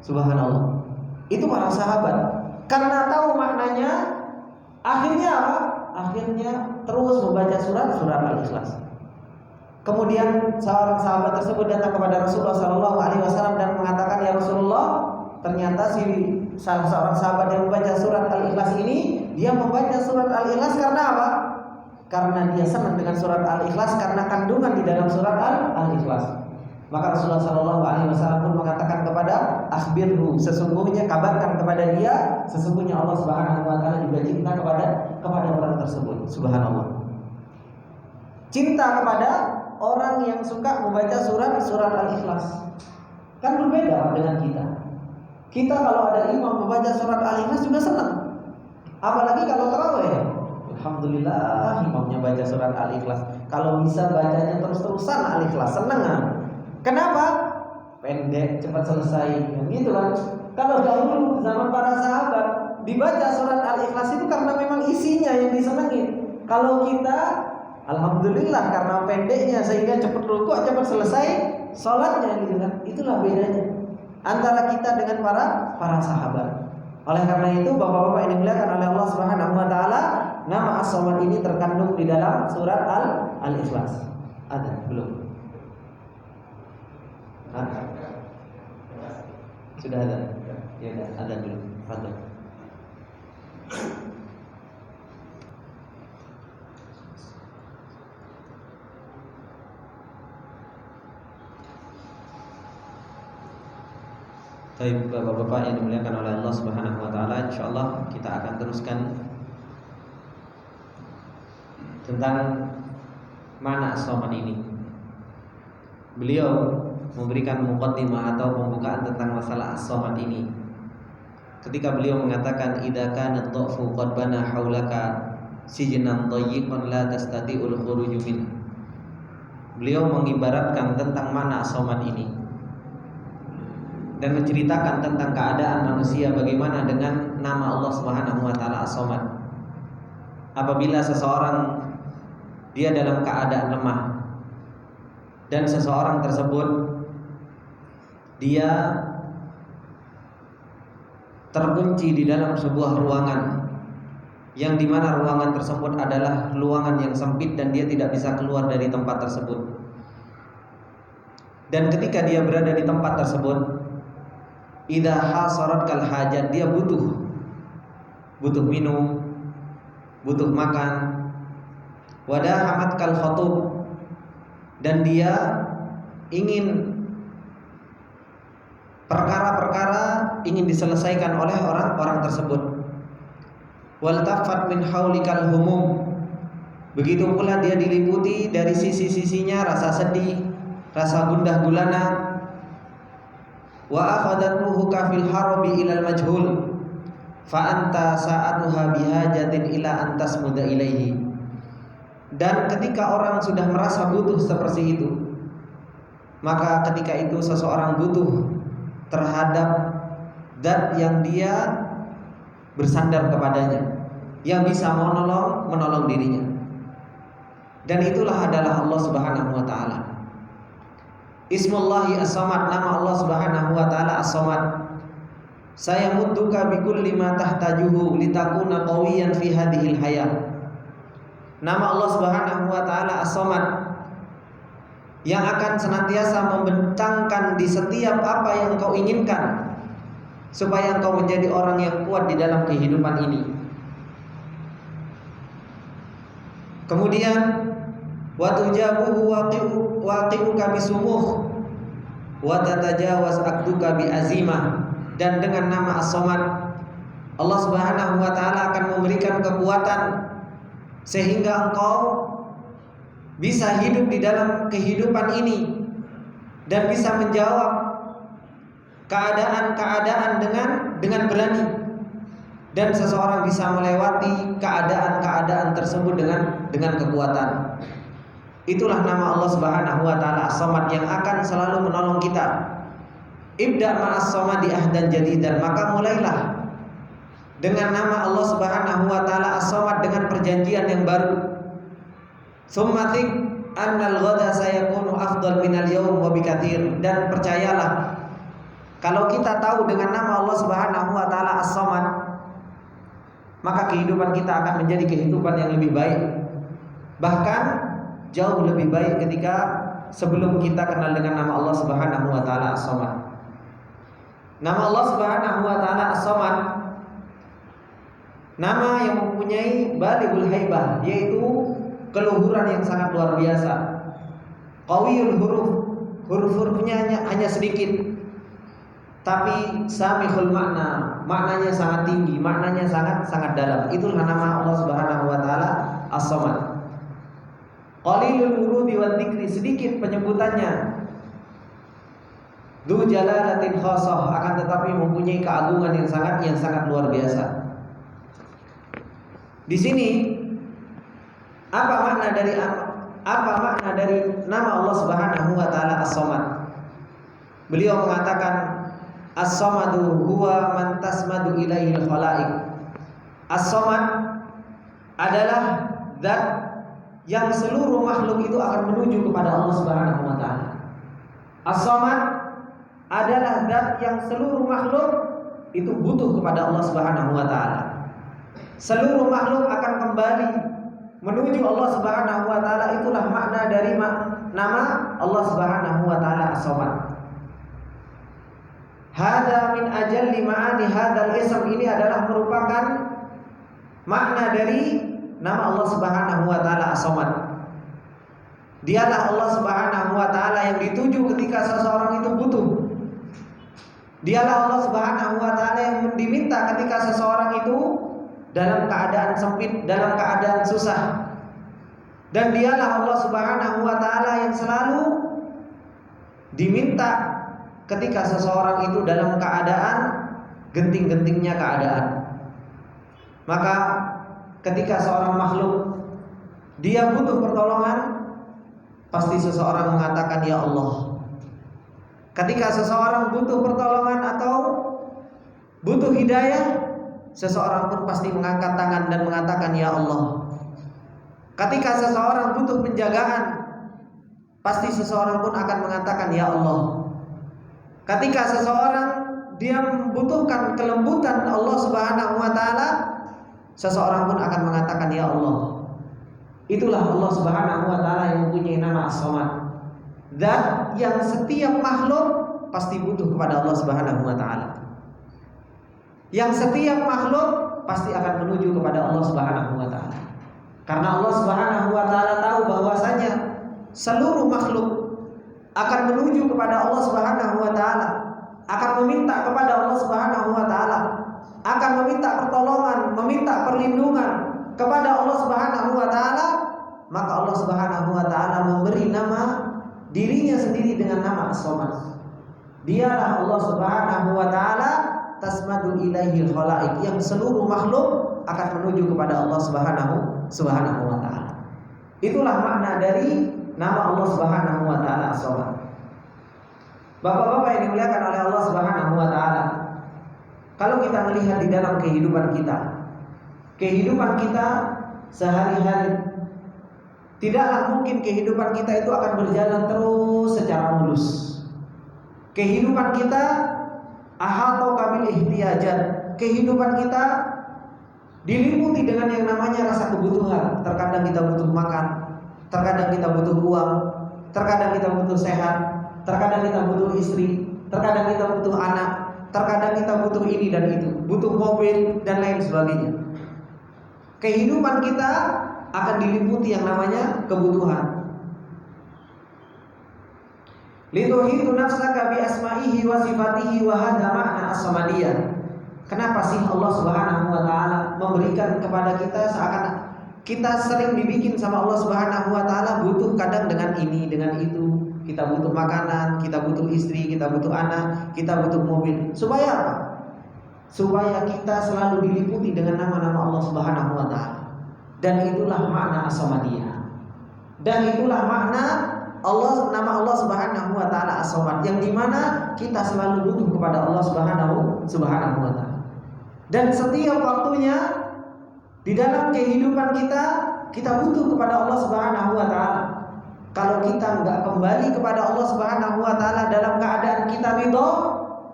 Subhanallah. Itu para sahabat karena tahu maknanya, akhirnya apa? Akhirnya terus membaca surat Al-Ikhlas. Kemudian seorang sahabat tersebut datang kepada Rasulullah SAW dan mengatakan, ya Rasulullah, ternyata salah seorang sahabat yang membaca surat Al-Ikhlas ini, dia membaca surat Al-Ikhlas karena apa? Karena dia senang dengan surat Al-Ikhlas karena kandungan di dalam surat Al-Ikhlas. Maka Rasulullah SAW pun mengatakan kepada akhbirhu, sesungguhnya kabarkan kepada dia, sesungguhnya Allah Subhanahu wa taala juga cinta kepada orang tersebut. Subhanallah. Cinta kepada orang yang suka membaca surat Al-Ikhlas. Kan berbeda dengan kita. Kita kalau ada imam membaca surat Al-Ikhlas juga senang. Apalagi kalau tarawih. Alhamdulillah imamnya baca surat Al-Ikhlas. Kalau bisa bacanya terus-terusan Al-Ikhlas, senang kan? Kenapa? Pendek, cepat selesai, gitu kan? Kalau dahulu zaman para sahabat dibaca surat Al-Ikhlas itu karena memang isinya yang disenangi. Kalau kita, alhamdulillah karena pendeknya sehingga cepat rukuk, cepat selesai sholatnya, gitu kan? Itulah bedanya antara kita dengan para sahabat. Oleh karena itu, bapak-bapak yang dimuliakan oleh Allah Subhanahu wa taala, nama As-Samad ini terkandung di dalam surat Al-Ikhlas. Ada belum? Sudah ada? Ya, ada dulu. Fadhil. Baik, bapak-bapak yang dimuliakan oleh Allah Subhanahu wa taala, insyaallah kita akan teruskan tentang mana As-Samad ini. Beliau memberikan muqaddimah atau pembukaan tentang masalah As-Samad ini. Ketika beliau mengatakan idza kana ad-dha'fu qad bana haulaka sijnan dayyiqan la tastati'ul khuruj min. Beliau mengibaratkan tentang mana As-Samad ini dan menceritakan tentang keadaan manusia bagaimana dengan nama Allah Subhanahu wa taala As-Samad. Apabila seseorang dia dalam keadaan lemah dan seseorang tersebut dia terkunci di dalam sebuah ruangan yang dimana ruangan tersebut adalah ruangan yang sempit dan dia tidak bisa keluar dari tempat tersebut. Dan ketika dia berada di tempat tersebut, idza hasaratkal hajat, dia butuh minum, butuh makan, wadahamatkal khatub, dan dia ingin perkara-perkara ingin diselesaikan oleh orang-orang tersebut. Waltafat min haulikal humum, begitu pula dia diliputi dari sisi-sisinya rasa sedih, rasa gundah gulana. Wa akhadat ruhuka fil harabi ilal majhul, fa anta sa'atuha bihajatin ila antas muda ilaihi. Dan ketika orang sudah merasa butuh seperti itu, maka ketika itu seseorang butuh terhadap zat yang dia bersandar kepadanya, yang bisa menolong dirinya. Dan itulah adalah Allah Subhanahu wa taala. Ismullahi As-Samad, nama Allah Subhanahu wa taala As-Samad. Saya mudduka bi kulli ma tahtajuhu litakuna qawiyan fi hadhil hayah. Nama Allah Subhanahu wa taala As-Samad yang akan senantiasa membentangkan di setiap apa yang kau inginkan supaya engkau menjadi orang yang kuat di dalam kehidupan ini. Kemudian wa tujabuhu waqi'uka bisumuh wa tatajawaz aqduka bi azimah. Dan dengan nama As-Samad, Allah Subhanahu wa taala akan memberikan kekuatan sehingga engkau bisa hidup di dalam kehidupan ini dan bisa menjawab keadaan-keadaan dengan berani, dan seseorang bisa melewati keadaan-keadaan tersebut dengan kekuatan. Itulah nama Allah Subhanahu wa taala As-Samad yang akan selalu menolong kita. Ibda ma'as samadi ahdan jadidan, maka mulailah dengan nama Allah Subhanahu wa taala As-Samad dengan perjanjian yang baru. Tsumma tik annal ghada sayakunu afdal minal yaum wa bikatsir. Dan percayalah, kalau kita tahu dengan nama Allah Subhanahu wa taala As-Samad, maka kehidupan kita akan menjadi kehidupan yang lebih baik. Bahkan jauh lebih baik ketika sebelum kita kenal dengan nama Allah Subhanahu wa taala As-Samad. Nama Allah Subhanahu wa taala As-Samad, nama yang mempunyai balighul haibah, yaitu keluhuran yang sangat luar biasa. Qawiyul huruf, huruf-hurufnya hanya sedikit, tapi samihul makna, maknanya sangat tinggi, maknanya sangat dalam. Itulah nama Allah Subhanahu wa taala As-Samad. Qalilul wurudi wa dzikri, sedikit penyebutannya. Dzu jalalatin khassah, akan tetapi mempunyai keagungan yang sangat luar biasa. Di sini apa makna dari nama Allah Subhanahu wa taala As-Samad? Beliau mengatakan As-Samadu huwa man tasmadu ilaihil khalaiq. As-Samad adalah zat yang seluruh makhluk itu akan menuju kepada Allah Subhanahu wa taala. As-Samad adalah zat yang seluruh makhluk itu butuh kepada Allah Subhanahu wa taala. Seluruh makhluk akan kembali menuju Allah Subhanahu wa taala. Itulah makna dari nama Allah Subhanahu wa taala As-Samad. Hada min ajalli ma'ani hadzal ism, ini adalah merupakan makna dari nama Allah Subhanahu wa taala As-Samad. Dialah Allah Subhanahu wa taala yang dituju ketika seseorang itu butuh. Dialah Allah Subhanahu wa taala yang diminta ketika seseorang itu dalam keadaan sempit, dalam keadaan susah. Dan dialah Allah Subhanahu wa taala yang selalu diminta ketika seseorang itu dalam keadaan genting-gentingnya keadaan. Maka ketika seorang makhluk dia butuh pertolongan, pasti seseorang mengatakan ya Allah. Ketika seseorang butuh pertolongan atau butuh hidayah, seseorang pun pasti mengangkat tangan dan mengatakan ya Allah. Ketika seseorang butuh penjagaan, pasti seseorang pun akan mengatakan ya Allah. Ketika seseorang dia membutuhkan kelembutan Allah Subhanahu wa taala, seseorang pun akan mengatakan ya Allah. Itulah Allah Subhanahu wa taala yang mempunyai nama As-Samad. Dan yang setiap makhluk pasti butuh kepada Allah Subhanahu wa taala. Yang setiap makhluk pasti akan menuju kepada Allah Subhanahu wa taala. Karena Allah Subhanahu wa taala tahu bahwasanya seluruh makhluk akan menuju kepada Allah Subhanahu wa taala, akan meminta kepada Allah Subhanahu wa taala, akan meminta pertolongan, meminta perlindungan kepada Allah Subhanahu wa taala. Maka Allah Subhanahu wa taala memberi nama dirinya sendiri dengan nama As-Samad. Dialah Allah Subhanahu wa taala tasmadu ilaihi khalaik, yang seluruh makhluk akan menuju kepada Allah Subhanahu wa taala. Itulah makna dari nama Allah Subhanahu wa taala As-Samad. Bapak-bapak yang dimuliakan oleh Allah Subhanahu wa taala, kalau kita melihat di dalam kehidupan kita sehari-hari, tidaklah mungkin kehidupan kita itu akan berjalan terus secara mulus. Kehidupan kita ahata kabil ihtiyajat. Kehidupan kita diliputi dengan yang namanya rasa kebutuhan. Terkadang kita butuh makan, terkadang kita butuh uang, terkadang kita butuh sehat, terkadang kita butuh istri, terkadang kita butuh anak, terkadang kita butuh ini dan itu, butuh mobil dan lain sebagainya. Kehidupan kita akan diliputi yang namanya kebutuhan. Lituhidu nafsaka bi asma'ihi wa sifatihi wa hadha ma'na as-samadiyah. Kenapa sih Allah Subhanahu wa taala memberikan kepada kita seakan kita sering dibikin sama Allah Subhanahu wa taala butuh kadang dengan ini, dengan itu. Kita butuh makanan, kita butuh istri, kita butuh anak, kita butuh mobil. Supaya apa? Supaya kita selalu diliputi dengan nama-nama Allah Subhanahu wa taala. Dan itulah makna as-samadiyah. Dan itulah makna nama Allah Subhanahu wa taala As-Samad, yang dimana kita selalu butuh kepada Allah Subhanahu wa taala. Dan setiap waktunya di dalam kehidupan kita butuh kepada Allah Subhanahu wa taala. Kalau kita enggak kembali kepada Allah Subhanahu wa taala dalam keadaan kita ridha,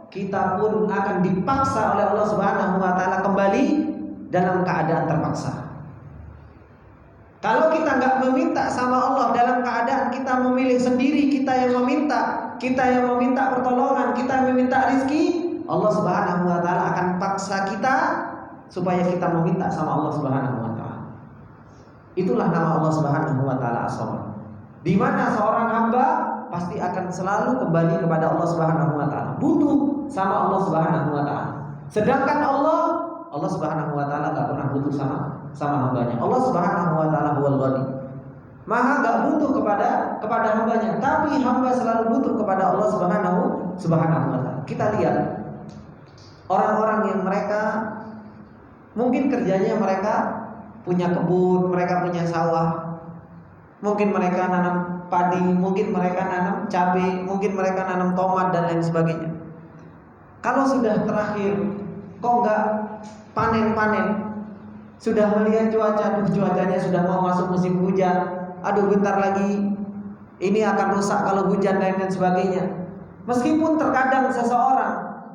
kita pun akan dipaksa oleh Allah Subhanahu wa taala kembali dalam keadaan terpaksa. Kalau kita nggak meminta sama Allah dalam keadaan kita memilih sendiri, kita yang meminta pertolongan, kita yang meminta rizki, Allah Subhanahu wa taala akan paksa kita supaya kita meminta sama Allah Subhanahu wa taala. Itulah nama Allah Subhanahu wa taala As-Samad. Di mana seorang hamba pasti akan selalu kembali kepada Allah Subhanahu wa taala, butuh sama Allah Subhanahu wa taala. Sedangkan Allah Subhanahu wa taala enggak pernah butuh sama hambanya. Allah Subhanahu wa taala huwal ghani. Maha enggak butuh kepada hambanya, tapi hamba selalu butuh kepada Allah Subhanahu wa taala. Kita lihat orang-orang yang mereka mungkin kerjanya mereka punya kebun, mereka punya sawah. Mungkin mereka nanam padi, mungkin mereka nanam cabai, mungkin mereka nanam tomat dan lain sebagainya. Kalau sudah terakhir kok enggak panen-panen, sudah melihat cuacanya sudah mau masuk musim hujan, aduh bentar lagi ini akan rusak kalau hujan dan lain sebagainya. Meskipun terkadang seseorang,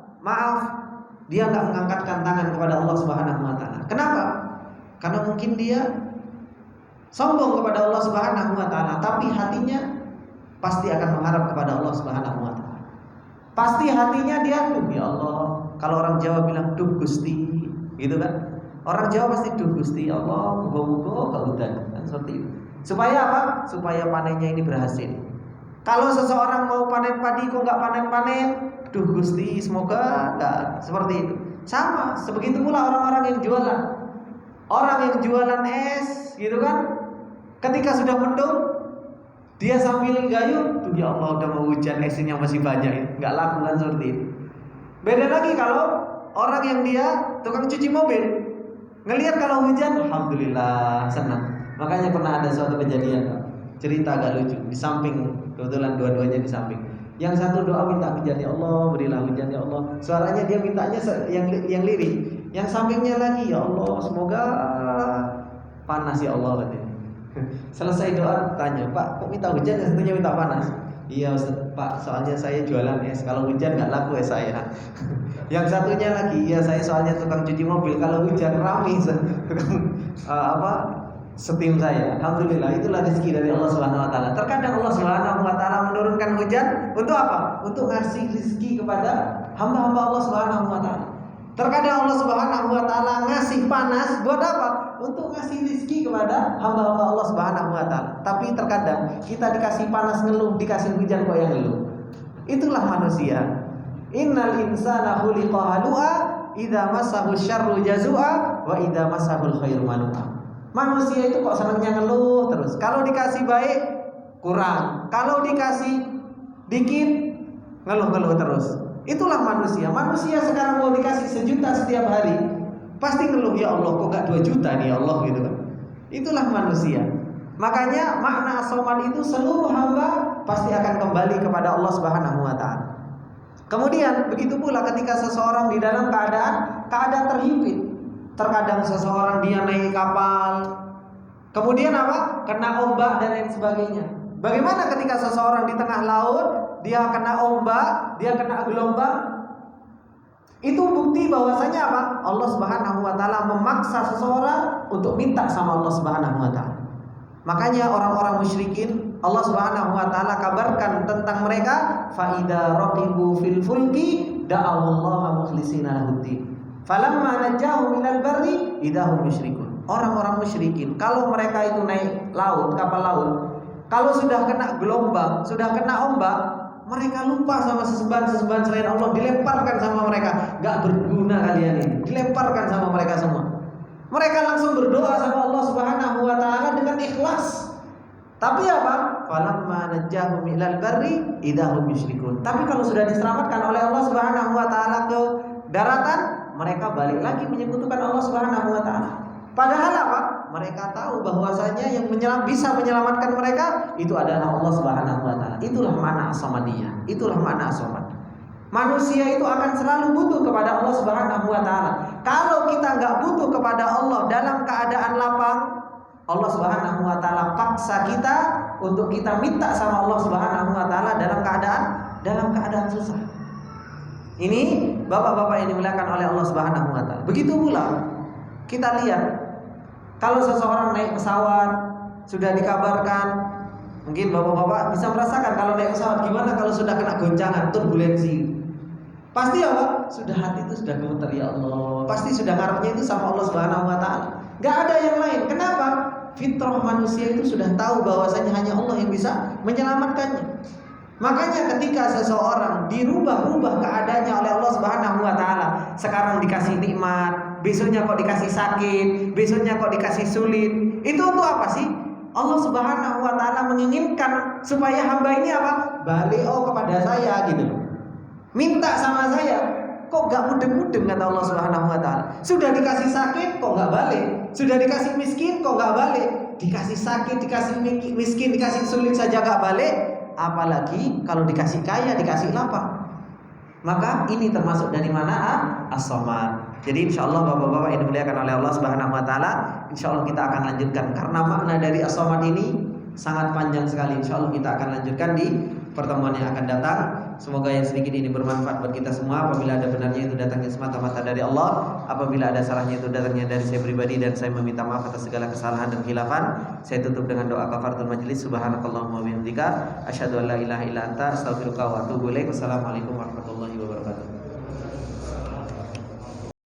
dia nggak mengangkatkan tangan kepada Allah Subhanahu wa taala. Kenapa? Karena mungkin dia sombong kepada Allah Subhanahu wa taala, tapi hatinya pasti akan mengharap kepada Allah Subhanahu wa taala. Pasti hatinya dia, ya Allah. Kalau orang Jawa bilang duh Gusti, gitu kan? Orang Jawa pasti duh Gusti Allah, muga-muga kaudan, kan seperti itu. Supaya apa? Supaya panennya ini berhasil. Kalau seseorang mau panen padi kok nggak panen-panen, duh Gusti, semoga nggak seperti itu. Sama, sebegitu pula orang-orang yang jualan. Orang yang jualan es, gitu kan? Ketika sudah mendung, dia sambil gayung, tuh ya Allah udah mau hujan, esnya masih banyak, nggak laku kan seperti itu. Beda lagi kalau orang yang dia tukang cuci mobil, ngelihat kalau hujan, alhamdulillah senang. Makanya pernah ada suatu kejadian, cerita agak lucu. Di samping, kebetulan dua-duanya di samping. Yang satu doa minta hujan, ya Allah berilah hujan ya Allah. Suaranya dia mintanya yang lirik. Yang sampingnya lagi, ya Allah semoga panas ya Allah katanya. Selesai doa tanya, Pak kok minta hujan, yang satunya minta panas. Iya Pak, soalnya saya jualan es, kalau hujan nggak laku es saya. Yang satunya lagi, iya saya soalnya tukang cuci mobil, kalau hujan rame setim saya. Alhamdulillah, itulah rezeki dari Allah Subhanahu wa taala. Terkadang Allah Subhanahu wa taala menurunkan hujan untuk apa? Untuk ngasih rezeki kepada hamba-hamba Allah Subhanahu wa taala. Terkadang Allah Subhanahu wa taala ngasih panas buat apa? Untuk ngasih rezeki kepada hamba-hamba Allah Subhanahu wa taala. Tapi terkadang kita dikasih panas ngeluh, dikasih hujan kok yang ngeluh. Itulah manusia. Innal insana khuliqa halu'a, idza massahu syarru jazua wa idza massahul khairu manu'a. Manusia itu kok senangnya ngeluh terus. Kalau dikasih baik kurang, kalau dikasih dikit ngeluh-ngeluh terus. Itulah manusia. Manusia sekarang mau dikasih 1 juta setiap hari, pasti ngeluh, ya Allah kok gak 2 juta nih ya Allah gitu kan. Itulah manusia. Makanya makna as-samad itu seluruh hamba pasti akan kembali kepada Allah Subhanahu wa taala. Kemudian begitu pula ketika seseorang di dalam keadaan terhimpit. Terkadang seseorang dia naik kapal, kemudian apa? Kena ombak dan lain sebagainya. Bagaimana ketika seseorang di tengah laut, dia kena ombak, dia kena gelombang? Itu bukti bahwasanya apa? Allah Subhanahu wa taala memaksa seseorang untuk minta sama Allah Subhanahu wa taala. Makanya orang-orang musyrikin Allah Subhanahu wa taala kabarkan tentang mereka, fa idza raqibu fil fulki da'allaha mukhlishina lahuddin. Falamma najahum minal barri idahum yusyrikun. Orang-orang musyrikin kalau mereka itu naik laut, kapal laut, kalau sudah kena gelombang, sudah kena ombak, mereka lupa sama sesembahan-sesembahan selain Allah, dilemparkan sama mereka. Gak berguna kalian ini, dilemparkan sama mereka semua. Mereka langsung berdoa sama Allah Subhanahu wa taala dengan ikhlas. Tapi apa? Falamma najahum minal barri idahum yusyrikun. Tapi kalau sudah diselamatkan oleh Allah Subhanahu wa taala ke daratan, mereka balik lagi menyekutukan Allah Subhanahu wa taala. Padahal apa? Mereka tahu bahwasanya yang bisa menyelamatkan mereka itu adalah Allah Subhanahu wa taala. Itulah makna as-samadiyah. Itulah makna as-samad. Manusia itu akan selalu butuh kepada Allah Subhanahu wa taala. Kalau kita enggak butuh kepada Allah dalam keadaan lapang, Allah Subhanahu wa taala paksa kita untuk kita minta sama Allah Subhanahu wa taala dalam keadaan susah. Ini bapak-bapak yang dimuliakan oleh Allah Subhanahu wa taala. Begitu pula kita lihat kalau seseorang naik pesawat, sudah dikabarkan, mungkin bapak-bapak bisa merasakan kalau naik pesawat gimana kalau sudah kena goncangan, turbulensi. Pasti apa? Sudah hati itu sudah gemeter, ya Allah. Pasti sudah ngarepnya itu sama Allah Subhanahu wa taala. Enggak ada yang lain. Kenapa? Fitrah manusia itu sudah tahu bahwasanya hanya Allah yang bisa menyelamatkannya. Makanya ketika seseorang dirubah-rubah keadaannya oleh Allah Subhanahu wa taala, sekarang dikasih nikmat, besoknya kok dikasih sakit, besoknya kok dikasih sulit. Itu untuk apa sih? Allah Subhanahu wa taala menginginkan supaya hamba ini apa? Balik kepada saya gitu. Minta sama saya. Kok gak mudeng-mudeng kata Allah Subhanahu wa taala. Sudah dikasih sakit kok gak balik. Sudah dikasih miskin kok gak balik. Dikasih sakit, dikasih miskin, dikasih sulit saja gak balik. Apalagi kalau dikasih kaya, dikasih lapang. Maka ini termasuk dari mana? As-samad. Jadi insyaallah bapak-bapak yang dimuliakan oleh Allah Subhanahu wa taala, insyaallah kita akan lanjutkan karena makna dari as-samad ini sangat panjang sekali. Insyaallah kita akan lanjutkan di pertemuan yang akan datang. Semoga yang sedikit ini bermanfaat buat kita semua. Apabila ada benarnya itu datangnya semata-mata dari Allah. Apabila ada salahnya itu datangnya dari saya pribadi, dan saya meminta maaf atas segala kesalahan dan khilafan. Saya tutup dengan doa kafaratul majelis. Subhanakallahumma wa bihamdika asyhadu an la ilaha illa anta astaghfiruka wa atubu ilaik. Wassalamualaikum warahmatullahi wabarakatuh.